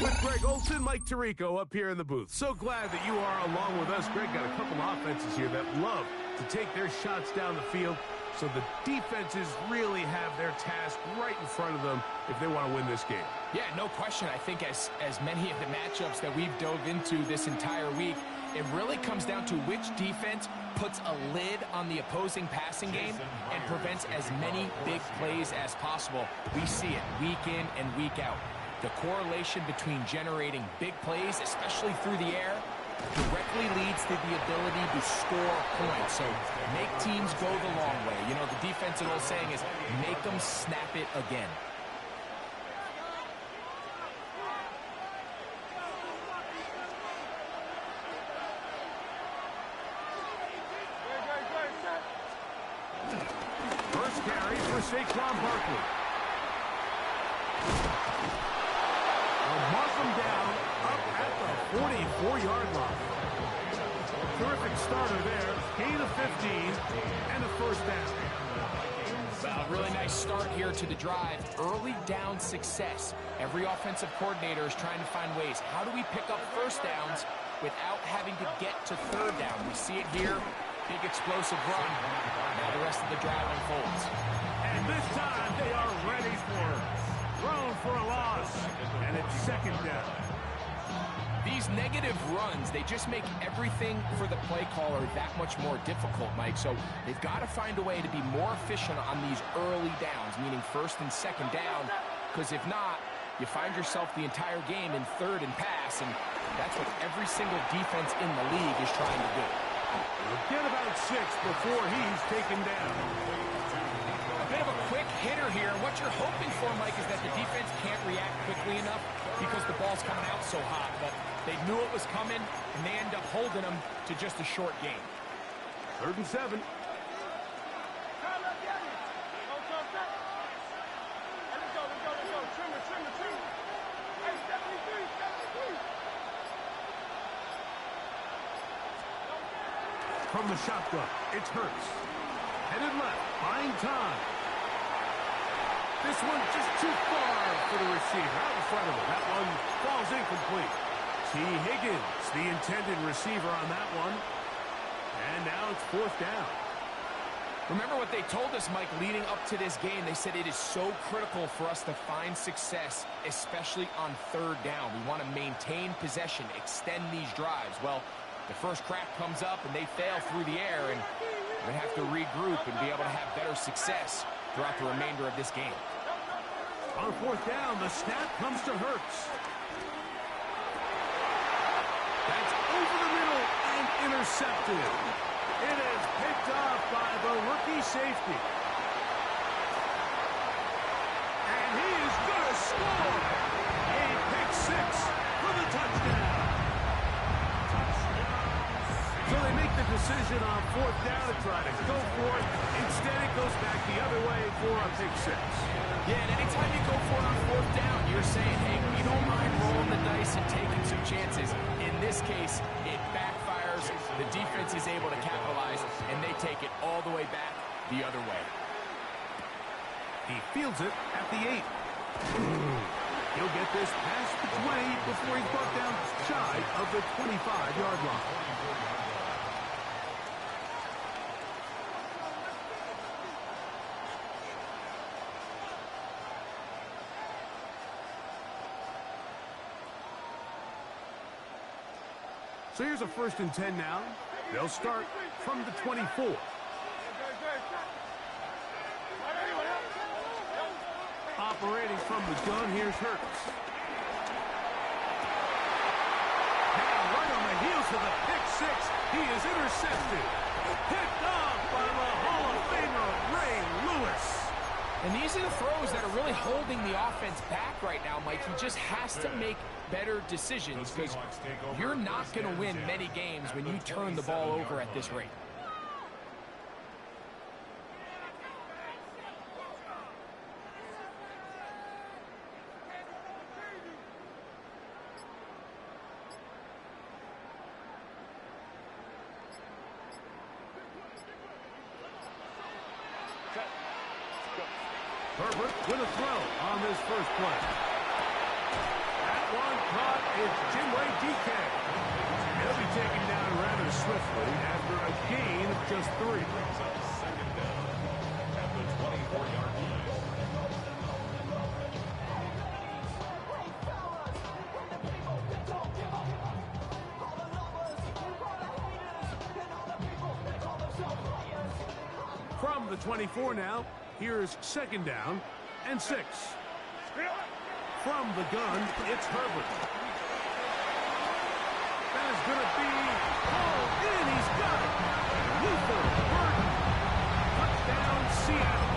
With Greg Olson, Mike Tirico up here in the booth. So glad that you are along with us. Greg got a couple of offenses here that love to take their shots down the field, so the defenses really have their task right in front of them if they want to win this game. Yeah, no question. I think as many of the matchups that we've dove into this entire week, it really comes down to which defense puts a lid on the opposing passing game and prevents as many big plays as possible. We see it week in and week out. The correlation between generating big plays, especially through the air, directly leads to the ability to score points. So make teams go the long way. You know, the defensive old saying is make them snap it again. First carry for Saquon Barkley. They'll mark him down up at the 44-yard line. Terrific starter there. Gain of 15 and a first down. Well, really nice start here to the drive. Early down success. Every offensive coordinator is trying to find ways. How do we pick up first downs without having to get to third down? We see it here. Big explosive run. Now the rest of the drive unfolds. And this time they are ready for it. Thrown for a loss. And it's second down. These negative runs, they just make everything for the play caller that much more difficult, Mike. So they've got to find a way to be more efficient on these early downs, meaning first and second down. Because if not, you find yourself the entire game in third and pass. And that's what every single defense in the league is trying to do. We'll get about 6 before he's taken down. A bit of a quick hitter here. What you're hoping for, Mike, is that the defense can't react quickly enough because the ball's coming out so hot. But they knew it was coming, and they end up holding them to just a short game. 3rd and 7. From the shotgun, it's Hurts. Headed left, buying time. This one just too far for the receiver. Out in front of him. That one falls incomplete. T. Higgins, the intended receiver on that one. And now it's 4th down. Remember what they told us, Mike, leading up to this game. They said it is so critical for us to find success, especially on third down. We want to maintain possession, extend these drives. Well, the first crack comes up and they fail through the air, and they have to regroup and be able to have better success throughout the remainder of this game. On fourth down, the snap comes to Hurts. That's over the middle and intercepted. It is picked off by the rookie safety. And he is going to score. A pick six for the touchdown. So they make the decision on fourth down to try to go for it. Instead, it goes back the other way for a pick six. Yeah, and anytime you go for it on fourth down, you're saying, hey, we don't mind rolling the dice and taking some chances. In this case, it backfires. The defense is able to capitalize, and they take it all the way back the other way. He fields it at the 8. He'll get this past the 20 before he's brought down shy of the 25-yard line. So here's a 1st and 10 now. They'll start from the 24. Operating from the gun, here's Hurts. Now right on the heels of the pick six, he is intercepted. Picked off by the Hall of Famer Ray Lewis. And these are the throws that are really holding the offense back right now, Mike. He just has to make better decisions because you're not going to win many games when you turn the ball over at this rate. Herbert with a throw on this first play. That one caught. It's Jimway DK. He'll be taken down rather swiftly after a gain of just 3. Second down at the 24-yard line. From the 24 now, here's 2nd down and 6. From the gun, it's Herbert. That is going to be hauled in. He's got it. Luther Burton. Touchdown, Seattle.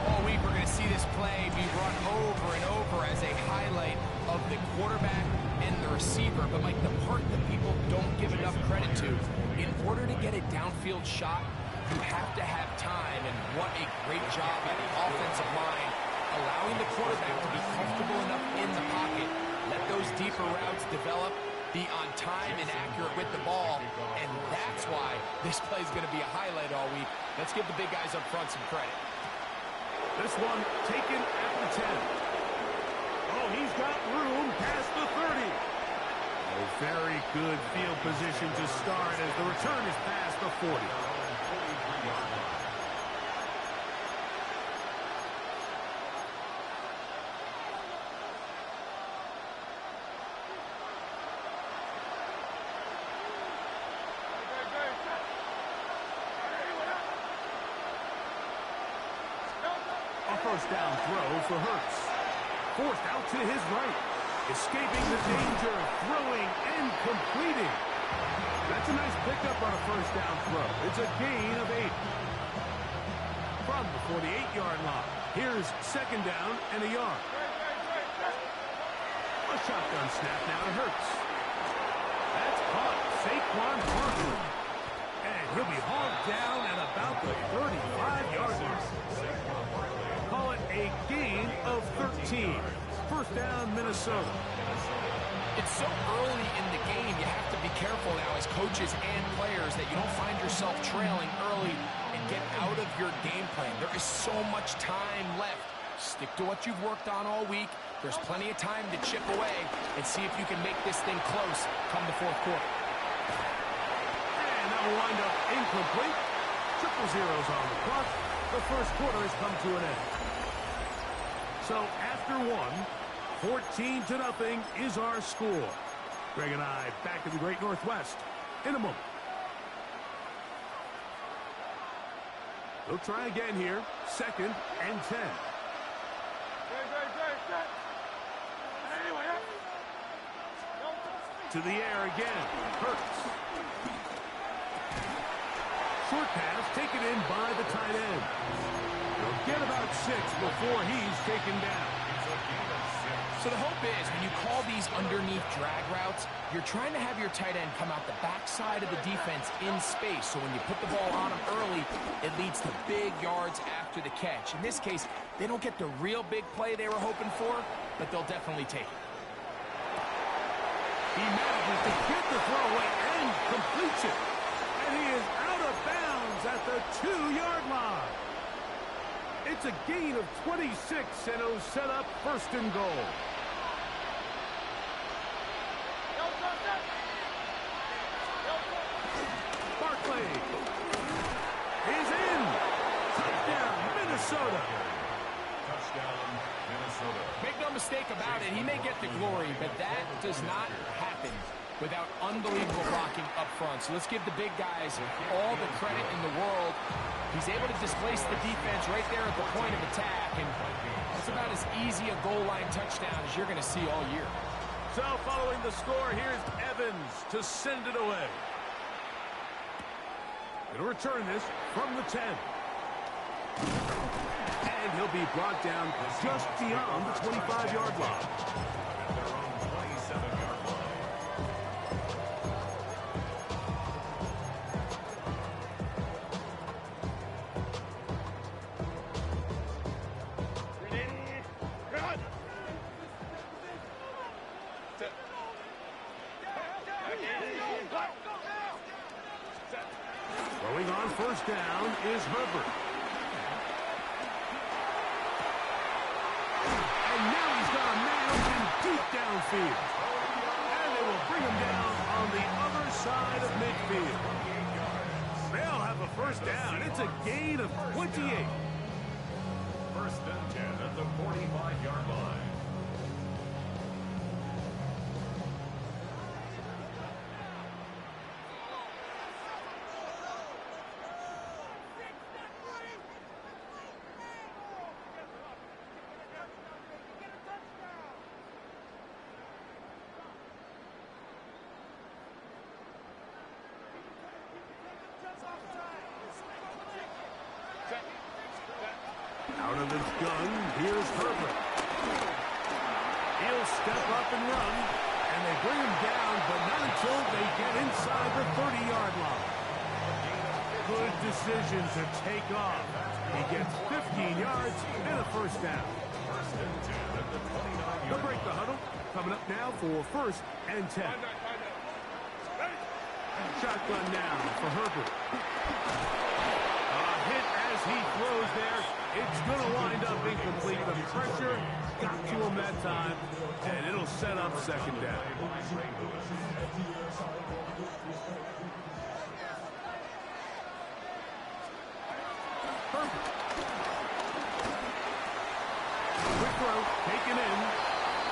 All week we're going to see this play be run over and over as a highlight of the quarterback and the receiver. But, Mike, the part that people don't give enough credit to, in order to get a downfield shot, you have to have time, and what a great job by the offensive line, allowing the quarterback to be comfortable enough in the pocket, let those deeper routes develop, be on time and accurate with the ball, and that's why this play is going to be a highlight all week. Let's give the big guys up front some credit. This one taken at the 10. Oh, he's got room past the 30. A very good field position to start as the return is past the 40. A first down throw for Hurts. Forced out to his right. Escaping the danger of throwing and completing. That's a nice pickup on a first down throw. It's a gain of 8. From the 48-yard line, here's 2nd down and a yard. A shotgun snap now to Hurts. That's caught. Saquon Barkley. And he'll be hauled down at about the 35-yard line. Call it a gain of 13. First down, Minnesota. It's so early in the game, you have to be careful now as coaches and players that you don't find yourself trailing early and get out of your game plan. There is so much time left. Stick to what you've worked on all week. There's plenty of time to chip away and see if you can make this thing close come the fourth quarter. And a will wind up incomplete. Triple zeros on the clock. The first quarter has come to an end. So after one, 14-0 is our score. Greg and I back in the Great Northwest in a moment. They'll try again here. 2nd and 10. To the air again. Hurts. Short pass taken in by the tight end. They'll get about 6 before he's taken down. So the hope is when you call these underneath drag routes, you're trying to have your tight end come out the backside of the defense in space. So when you put the ball on him early, it leads to big yards after the catch. In this case, they don't get the real big play they were hoping for, but they'll definitely take it. He manages to get the throw away and completes it. And he is out of bounds at the 2-yard line. It's a gain of 26, and it'll set up 1st and goal. Barkley is in. Touchdown, Minnesota. Touchdown, Minnesota. Make no mistake about it, he may get the glory, but that does not happen without unbelievable blocking up front. So let's give the big guys all the credit in the world. He's able to displace the defense right there at the point of attack, and it's about as easy a goal line touchdown as you're going to see all year. So following the score, here's Evans to send it away. He'll return this from the 10. And he'll be brought down just beyond the 25-yard line. At their own 27-yard line. Throwing on 1st down is Herbert. And now he's got a man open deep downfield. And they will bring him down on the other side of midfield. They'll have a 1st down. It's a gain of 28. 1st and 10 at the 45-yard line. Out of his gun, here's Herbert. He'll step up and run, and they bring him down, but not until they get inside the 30-yard line. Good decision to take off. He gets 15 yards and a 1st down. 1st and 10 at the 29-yard They'll break the huddle. Coming up now for 1st and 10. Shotgun now for Herbert. A hit as he throws there. It's going to wind up incomplete. The pressure got to him that time, and it'll set up 2nd down. Herbert. Quick throw, taken in,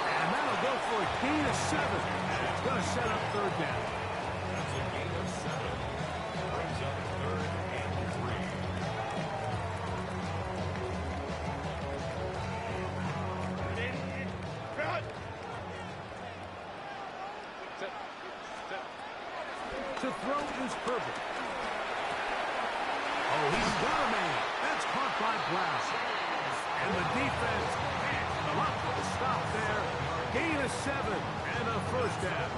and that'll go for a gain of 7. And it's going to set up 3rd down. That's a gain of 7. Brings up 3rd and 3. To throw is Herbert. Oh, he's got a man. That's caught by Brown. And the defense can't come up with a stop there. Gain of 7 and a 1st down.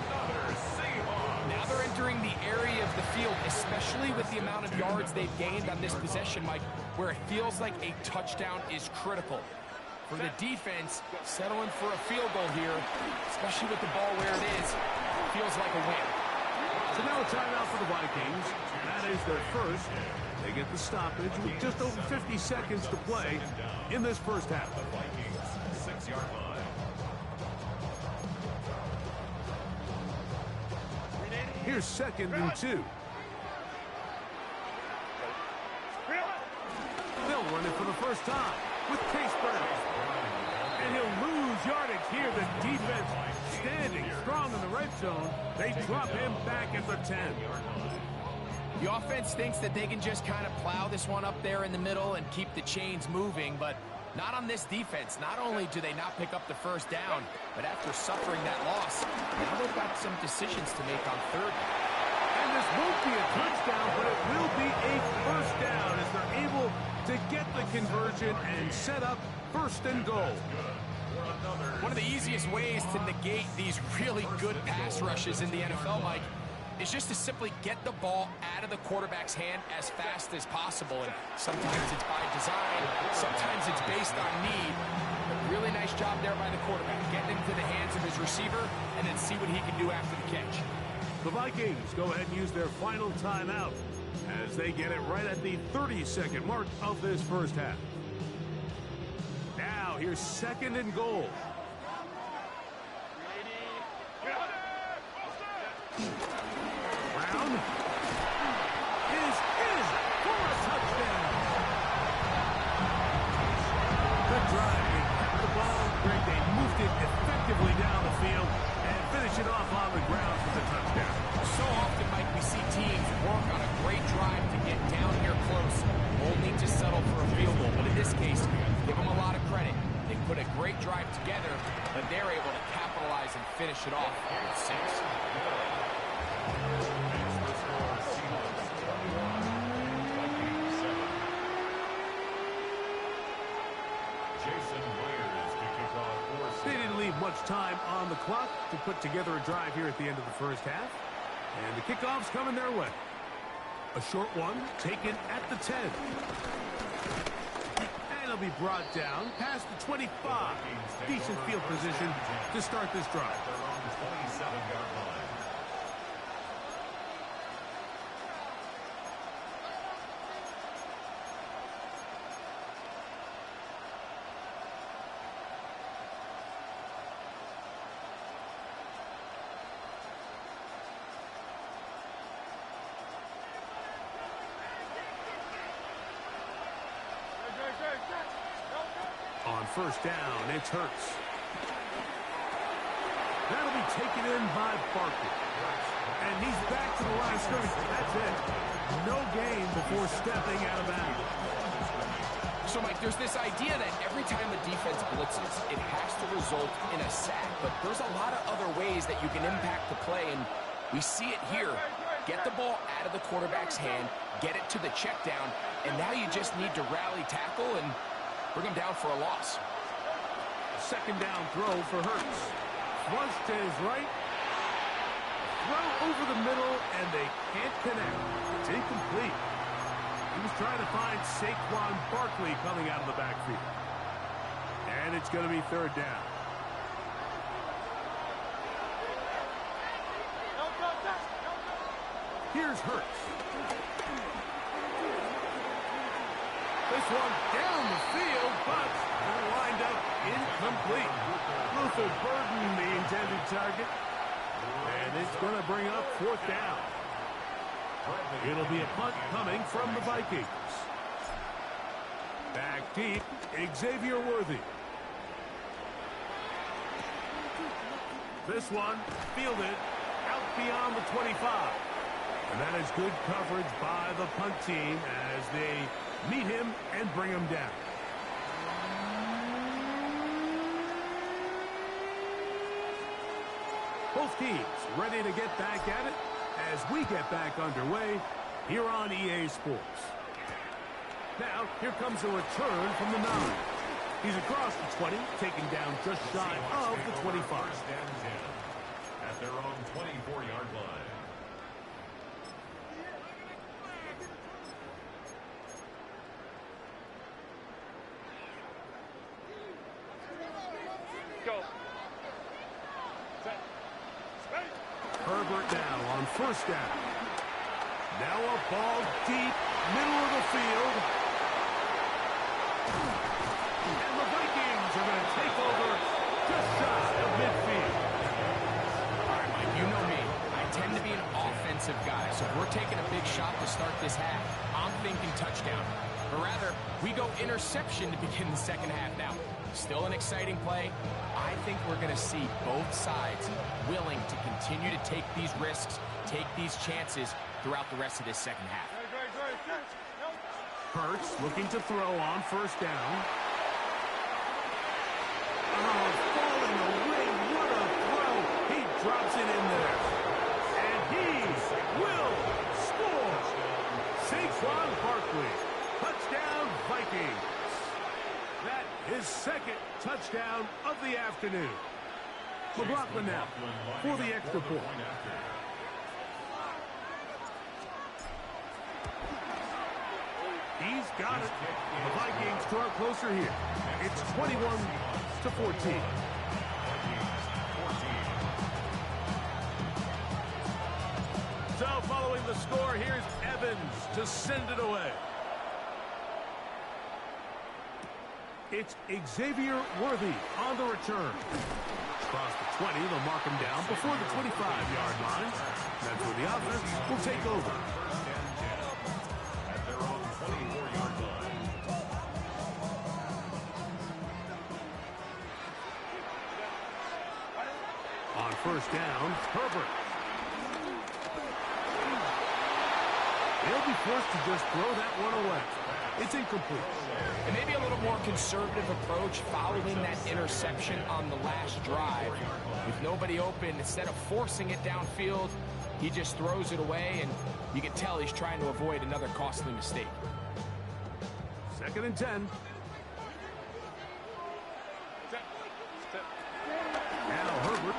Now they're entering the area of the field, especially with the amount of yards they've gained on this possession, Mike, where it feels like a touchdown is critical. For the defense, settling for a field goal here, especially with the ball where it is, feels like a win. So now a timeout for the Vikings. That is their 1st. They get the stoppage with just over 50 seconds to play in this 1st half. The Vikings, 6-yard line. Here's 2nd and 2. run it for the first time with Case Brown. And he'll lose yardage here. The defense standing strong in the red zone. They drop him back at the 10. The offense thinks that they can just kind of plow this one up there in the middle and keep the chains moving, but not on this defense. Not only do they not pick up the first down, but after suffering that loss, now they've got some decisions to make on third. And this won't be a touchdown, but it will be a first down as they're able to get the conversion and set up first and goal. One of the easiest ways to negate these really good pass rushes in the NFL, Mike, is just to simply get the ball out of the quarterback's hand as fast as possible. And sometimes it's by design, sometimes it's based on need. But really nice job there by the quarterback, getting into the hands of his receiver and then see what he can do after the catch. The Vikings go ahead and use their final timeout as they get it right at the 30-second mark of this first half. Now, here's second and goal. Brown is in for a touchdown. Good drive. They kept the ball. Greg, they moved it effectively down the field and finish it off on the ground for the touchdown. So often, Mike, we see teams work on a great drive to get down here close, only to settle for a field goal. But in this case, give them a lot of credit. They put a great drive together, but they're able to capitalize and finish it off with 6. They didn't leave much time on the clock to put together a drive here at the end of the first half. And the kickoff's coming their way. A short one taken at the 10. And it'll be brought down past the 25. Decent field position to start this drive. On first down, it's Hurts. That'll be taken in by Barkley. And he's back to the line of scrimmage. That's it. No gain before stepping out of bounds. So, Mike, there's this idea that every time a defense blitzes, it has to result in a sack. But there's a lot of other ways that you can impact the play, and we see it here. Get the ball out of the quarterback's hand, get it to the check down, and now you just need to rally tackle and bring him down for a loss. Second down throw for Hurts. Flush to his right. Throw over the middle, and they can't connect. It's incomplete. He was trying to find Saquon Barkley coming out of the backfield. And it's going to be third down. Here's Hurts. This one down the field, but lined up incomplete. Luther Burden, the intended target. And it's going to bring up fourth down. It'll be a punt coming from the Vikings. Back deep, Xavier Worthy. This one fielded out beyond the 25. And that is good coverage by the punt team as they meet him and bring him down. Both teams ready to get back at it as we get back underway here on EA Sports. Now, here comes a return from the 9. He's across the 20, taken down just shy of the 25. At their own 24-yard line. Herbert now on first down. Now a ball deep, middle of the field. And the Vikings are going to take over just shy of midfield. All right, Mike, you know me. I tend to be an offensive guy, so if we're taking a big shot to start this half, I'm thinking touchdown. Or rather, we go interception to begin the second half. Now, still an exciting play. I think we're going to see both sides willing to continue to take these risks, take these chances throughout the rest of this second half. Hurts looking to throw on first down. Oh, falling away. What a throw. He drops it in there. And he will score. Saquon Barkley. Touchdown, Vikings. That is second touchdown of the afternoon. McLaughlin now for the extra point. He's got it. The Vikings draw closer here. It's 21-14. So following the score, here's Evans to send it away. It's Xavier Worthy on the return. Across the 20, they'll mark him down before the 25-yard line. That's where the offense will take over. At their own 24-yard line. On first down, Herbert. They'll be forced to just throw that one away. It's incomplete. And maybe a little more conservative approach following that interception on the last drive. With nobody open, instead of forcing it downfield, he just throws it away, and you can tell he's trying to avoid another costly mistake. 2nd and 10. Now Herbert.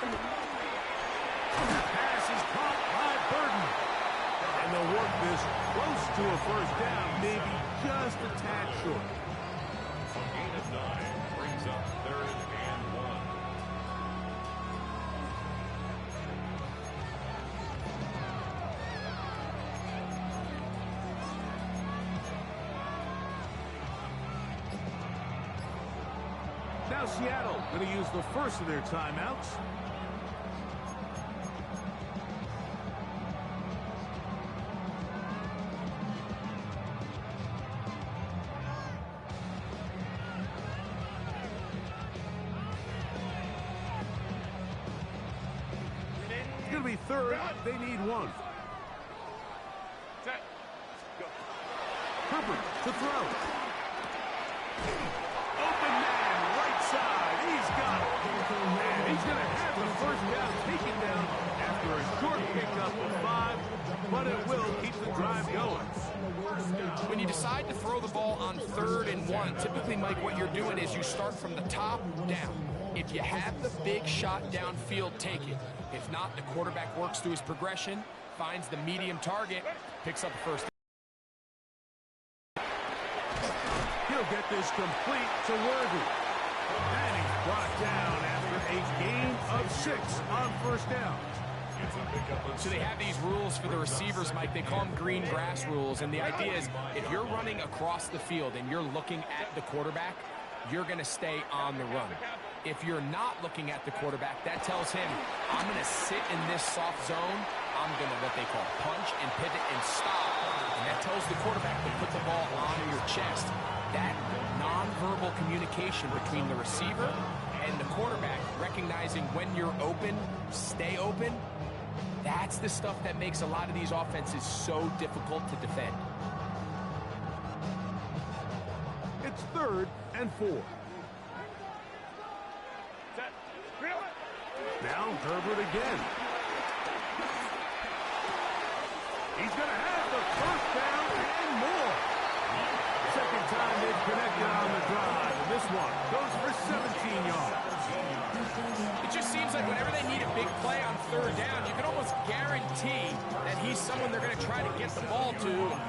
The pass is caught by Burden. And they'll work this close to a first down, maybe just a tad short. A gain of 9 brings up 3rd and 1. Now Seattle going to use the first of their timeouts. It's going to be 3rd. They need 1. Herbert to throw. Open man, right side. He's got it. And he's going to have the first down taken down after a short pickup of 5, but it will keep the drive going. When you decide to throw the ball on 3rd and 1, typically, Mike, what you're doing is you start from the top down. If you have the big shot downfield, take it. If not, the quarterback works through his progression, finds the medium target, picks up the first. He'll get this complete to Worthy. And he's brought down after a gain of 6 on first down. So they have these rules for the receivers, Mike. They call them green grass rules. And the idea is if you're running across the field and you're looking at the quarterback, you're going to stay on the run. If you're not looking at the quarterback, that tells him, I'm going to sit in this soft zone. I'm going to what they call punch and pivot and stop. And that tells the quarterback to put the ball on your chest. That nonverbal communication between the receiver and the quarterback, recognizing when you're open, stay open, that's the stuff that makes a lot of these offenses so difficult to defend. It's 3rd and 4. Now Herbert again. He's going to have the first down and more. Second time they've connected on the drive. And this one goes for 17 yards. It just seems like whenever they need a big play on 3rd down, you can almost guarantee that he's someone they're going to try to get the ball to.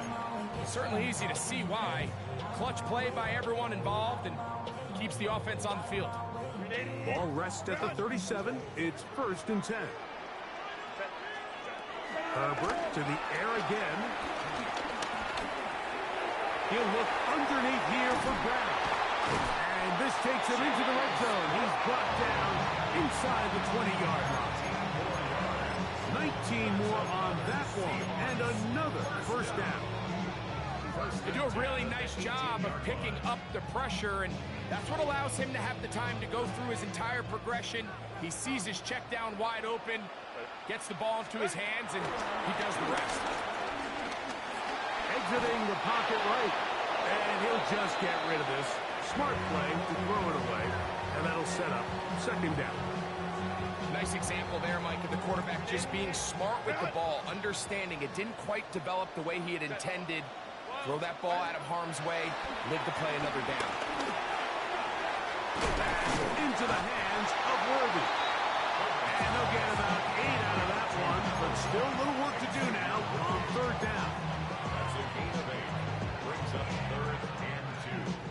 It's certainly easy to see why. Clutch play by everyone involved and keeps the offense on the field. Ball rests at the 37. It's 1st and 10. Herbert to the air again. He'll look underneath here for Brown. And this takes him into the red zone. He's brought down inside the 20-yard line. 19 more on that one. And another first down. They do a really nice job of picking up the pressure, and that's what allows him to have the time to go through his entire progression. He sees his check down wide open, gets the ball into his hands, and he does the rest. Exiting the pocket right, and he'll just get rid of this. Smart play to throw it away, and that'll set up second down. Nice example there, Mike, of the quarterback just being smart with the ball, understanding it didn't quite develop the way he had intended. Throw that ball out of harm's way, live to play another down. Into the hands of Worthy. And they'll get about 8 out of that one, but still a little work to do now on third down. That's a gain of 8. Brings up 3rd and 2.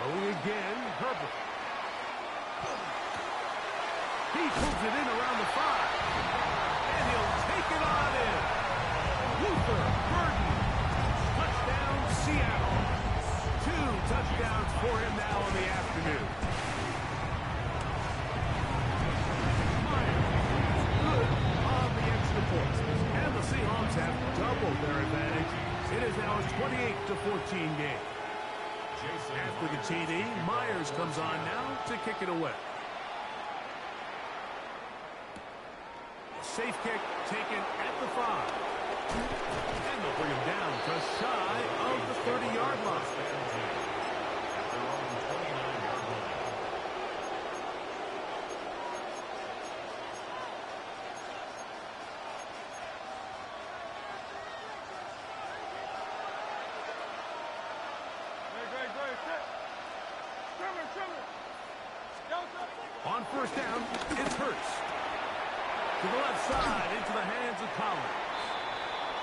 Throwing again, Herbert. He pulls it in around the 5. And he'll take it on in. Luther Burden. Touchdown, Seattle. 2 touchdowns for him now in the afternoon. Myers, good on the extra point. And the Seahawks have doubled their advantage. It is now a 28-14 game. After the TD, Myers comes on now to kick it away. Safe kick taken at the 5. And they'll bring him down just shy of the 30-yard line. On first down, it's Hurts. To the left side, into the hands of Collins.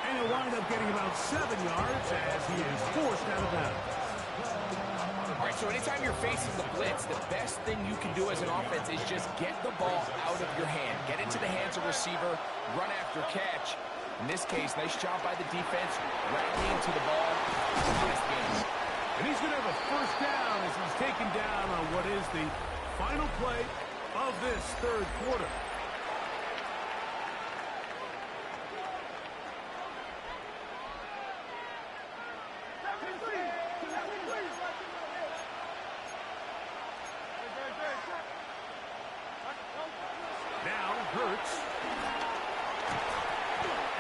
And he'll wind up getting about 7 yards as he is forced out of bounds. All right, so anytime you're facing the blitz, the best thing you can do as an offense is just get the ball out of your hand. Get into the hands of receiver, run after catch. In this case, nice job by the defense, rallying to the ball. Nice game. And he's going to have a first down as he's taken down on what is the final play of this third quarter. Now Hurts.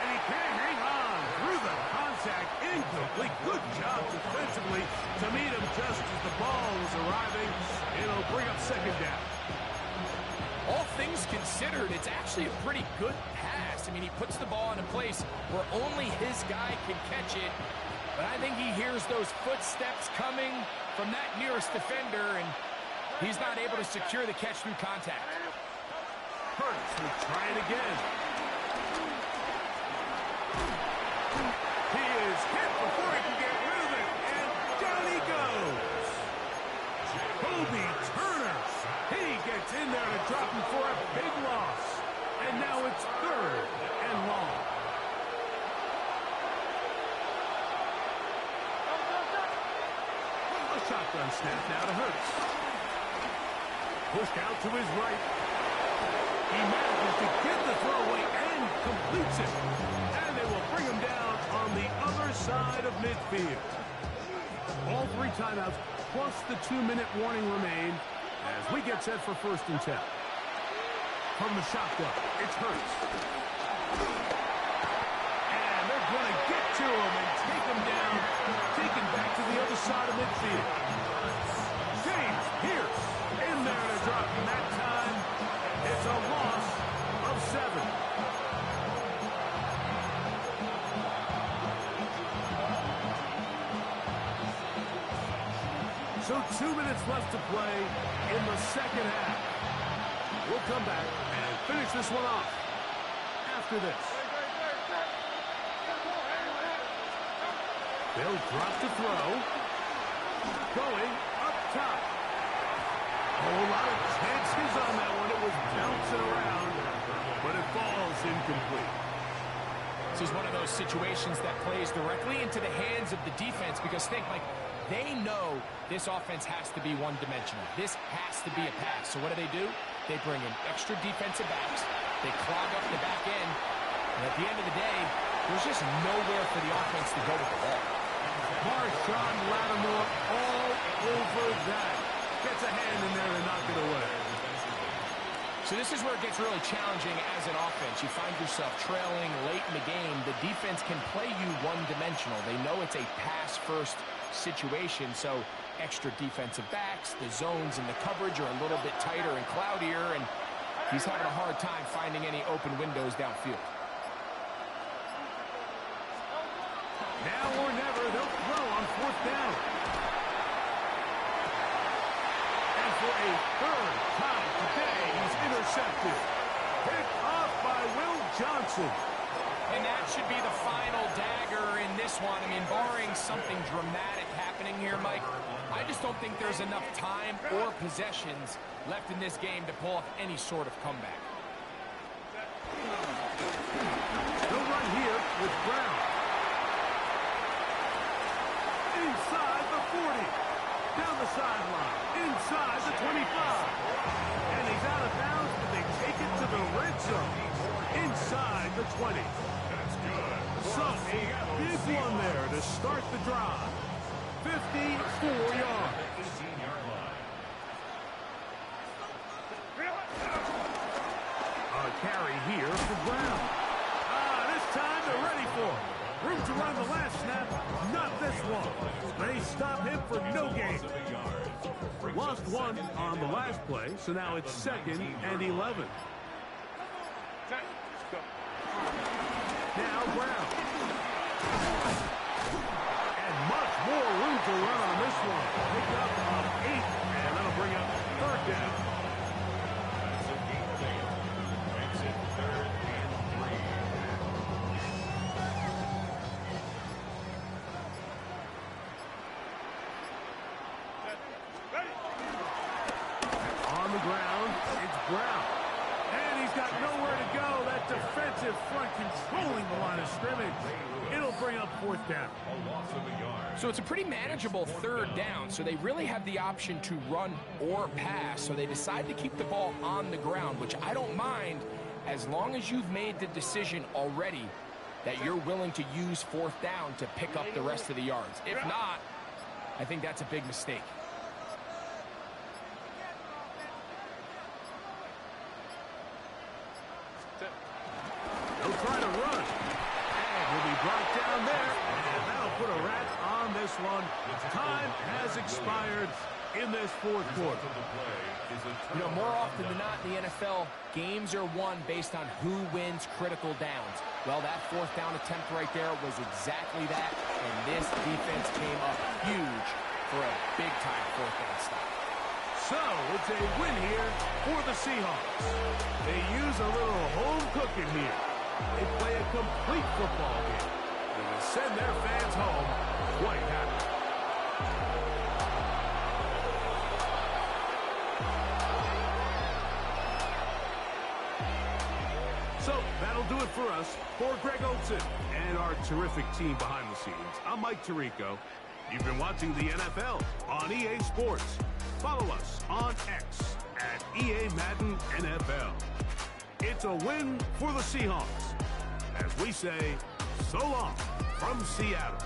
And he can't hang on through the contact. Incomplete. Good job defensively to meet him just as the ball was arriving. It'll bring up second down. All things considered, it's actually a pretty good pass. I mean, he puts the ball in a place where only his guy can catch it. But I think he hears those footsteps coming from that nearest defender, and he's not able to secure the catch through contact. Hurts will try it again. He is hit before he can get rid of it, and down he goes. Kobe Turner. He gets in there to drop him for a big loss. And now it's 3rd and long. A shotgun snap now to Hurts. Pushed out to his right. He manages to get the throw away and completes it. And they will bring him down on the other side of midfield. All 3 timeouts plus the 2-minute warning remain as we get set for 1st and 10. From the shotgun, it's Hurts. And they're going to get to him and take him down, taken back to the other side of midfield. James Pierce in there to drop him that time. It's a loss of 7. So 2 minutes left to play in the second half. We'll come back and finish this one off after this. They'll drop to throw. Going up top. A whole lot of chances on that one. It was bouncing around, but it falls incomplete. This is one of those situations that plays directly into the hands of the defense because think, like, they know this offense has to be one-dimensional. This has to be a pass. So what do? They bring in extra defensive backs. They clog up the back end. And at the end of the day, there's just nowhere for the offense to go with the ball. Marshawn Lattimore all over that. Gets a hand in there and knock it away. So this is where it gets really challenging as an offense. You find yourself trailing late in the game. The defense can play you one-dimensional. They know it's a pass-first situation, so extra defensive backs, the zones and the coverage are a little bit tighter and cloudier, and he's having a hard time finding any open windows downfield. Now or never, they'll throw on 4th down. And for a third time today, he's intercepted. Picked off by Will Johnson. And that should be the final dagger in this one. I mean, barring something dramatic happening here, Mike, I just don't think there's enough time or possessions left in this game to pull off any sort of comeback. They'll run here with Brown. Inside the 40. Down the sideline. Inside the 25. And he's out of bounds, but they take it to the red zone. Inside the 20. That's good. So, a big one there to start the drive. 54 yards. 18-yard line. A carry here for Brown. This time they're ready for him. Room to run the last snap, not this one. They stop him for no gain. Lost one on the last play, so now it's 2nd and 11. Now Brown. And much more room to run on this one. Pick up on 8, and that'll bring up 3rd down. That's a game changer. Makes it 3rd and 3. On the ground, it's Brown. And he's got nowhere to go. That defensive front controlling the line of scrimmage. It'll bring up 4th down. A loss of a yard. So it's a pretty manageable 3rd down, so they really have the option to run or pass, so they decide to keep the ball on the ground, which I don't mind as long as you've made the decision already that you're willing to use 4th down to pick up the rest of the yards. If not, I think that's a big mistake. They'll try to run. And he'll be brought down there. And that'll put a wrap on this one. Time has expired in this 4th quarter. You know, more often than not in the NFL, games are won based on who wins critical downs. Well, that 4th down attempt right there was exactly that, and this defense came up huge for a big-time 4th down stop. So, it's a win here for the Seahawks. They use a little home cooking here. They play a complete football game. And they send their fans home quite happy. So, that'll do it for us. For Greg Olson and our terrific team behind the scenes, I'm Mike Tirico. You've been watching the NFL on EA Sports. Follow us on X at EA Madden NFL. It's a win for the Seahawks. As we say, so long from Seattle.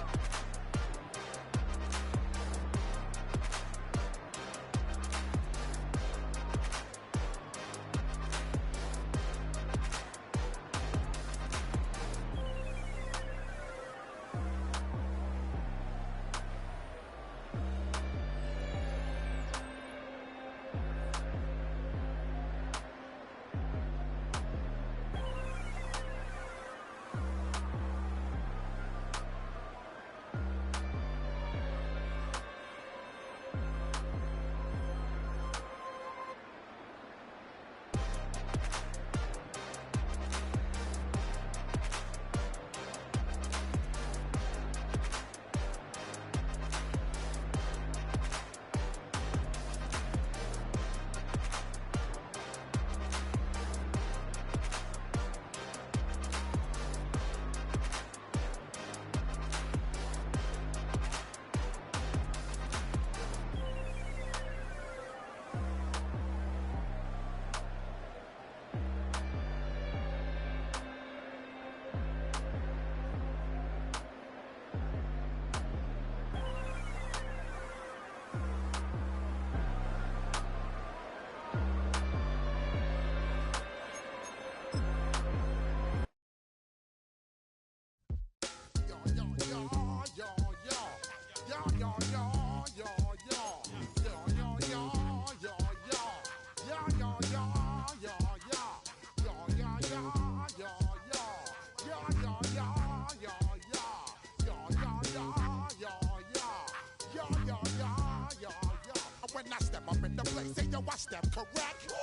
place and yo, I step correct.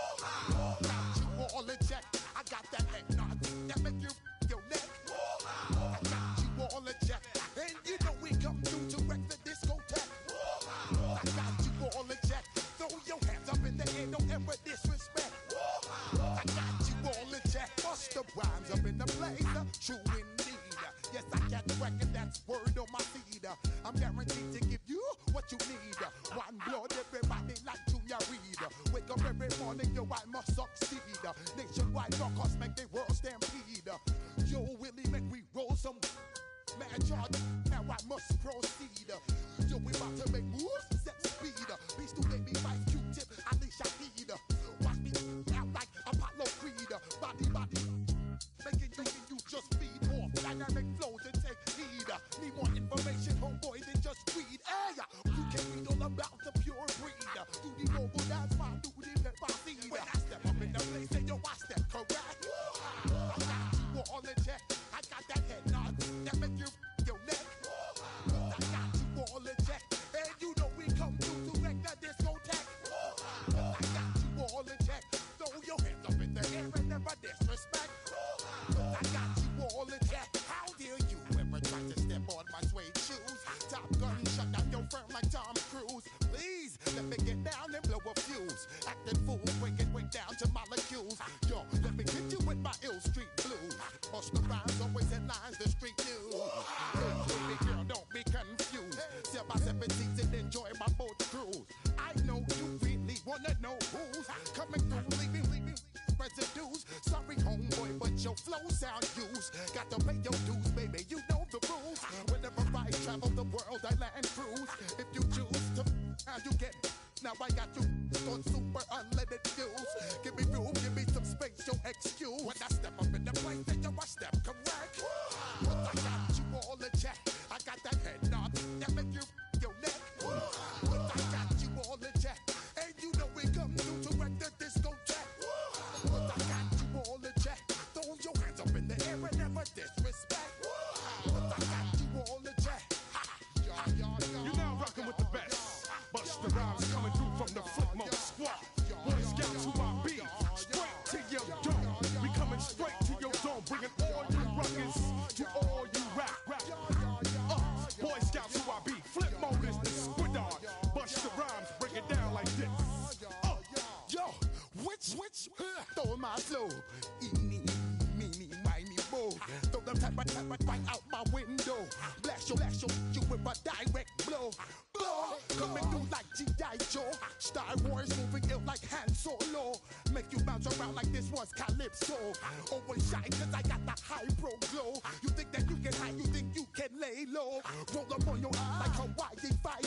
Got you all in check. I got that head nod that make you your neck. I got you all in check. And you know we come through to wreck the discotheque. I got you all in check. Throw your hands up in the air, don't ever disrespect. I got you all in check. Bust the rhymes up in the place. True indeed. Yes, I got the record, that's word on my feed. I'm guaranteed to give you what you need. One blood, everybody like Junior Reed. Wake up every morning, yo, I must succeed. Nationwide rockers make the world stampede. Yo, Willie, make we roll some mad charge. Now I must proceed. Yo, we about to make moves, set speed. Beast to baby, fight Q-tip, Alicia Heed. Watch me out like Apollo Creed. Body, making you just feed off dynamic flows and take heed. Need more information, homeboy, than just read. Hey, you can read all about the pure breed. Do the mobile dance, my do the pepper seed. When I step up in the place, and yo, I step correct. I got you all in check. I got that head nod that make you your neck. I got you all in check. And you know we come through to wreck the discotheque. I got you all in check. Throw your hands up in the air and never disrespect. I got you all in check. How dare you ever try to step on my suede shoes? Top Gun shut down your firm like Tom Cruise. Please let me get down and blow a fuse. Acting fool, breaking way down to molecules. Yo, let me hit you with my ill street blues. Bust the rhymes, always headlines, the street news. Hey, baby girl, don't be confused. Sell my 17s and enjoy my boat cruise. I know you really wanna know who's coming through, leaving residues. Sorry, homeboy, but your flow sound used. Got to pay your dues, baby, you know the rules. Whenever I travel the world, I land cruise. If you choose to, how you get. Now I got you on super unleaded fuels. Give me room, give me some space, your excuse. When I step up in the place, then yo, I step correct. But I got you all in check. I got that head nod that make you your neck. But I got you all in check. And you know we come through to wreck the discotheque. But I got you all in check. Throw your hands up in the air and never disrespect. But I got you all in check. You're now rocking with the best. Bust the rhymes coming through from the Flipmode squad. Boy Scouts who I be. Straight to your dome. We coming straight to your dome. Bringing all you ruckus to all you rap. Boy Scouts who I be. Flipmode is the squid dog. Bust the rhymes, break it down like this. Yo, which, throw my flow. Eeny, meeny, miny, mo. Throw them type right out my window. Blast you with a direct blow. Coming through like G.I. Joe. Star Wars moving ill like Han Solo. Make you bounce around like this was Calypso. Always shine cause I got the high pro glow. You think that you can hide, you think you can lay low. Roll up on your eye like Hawaii 5.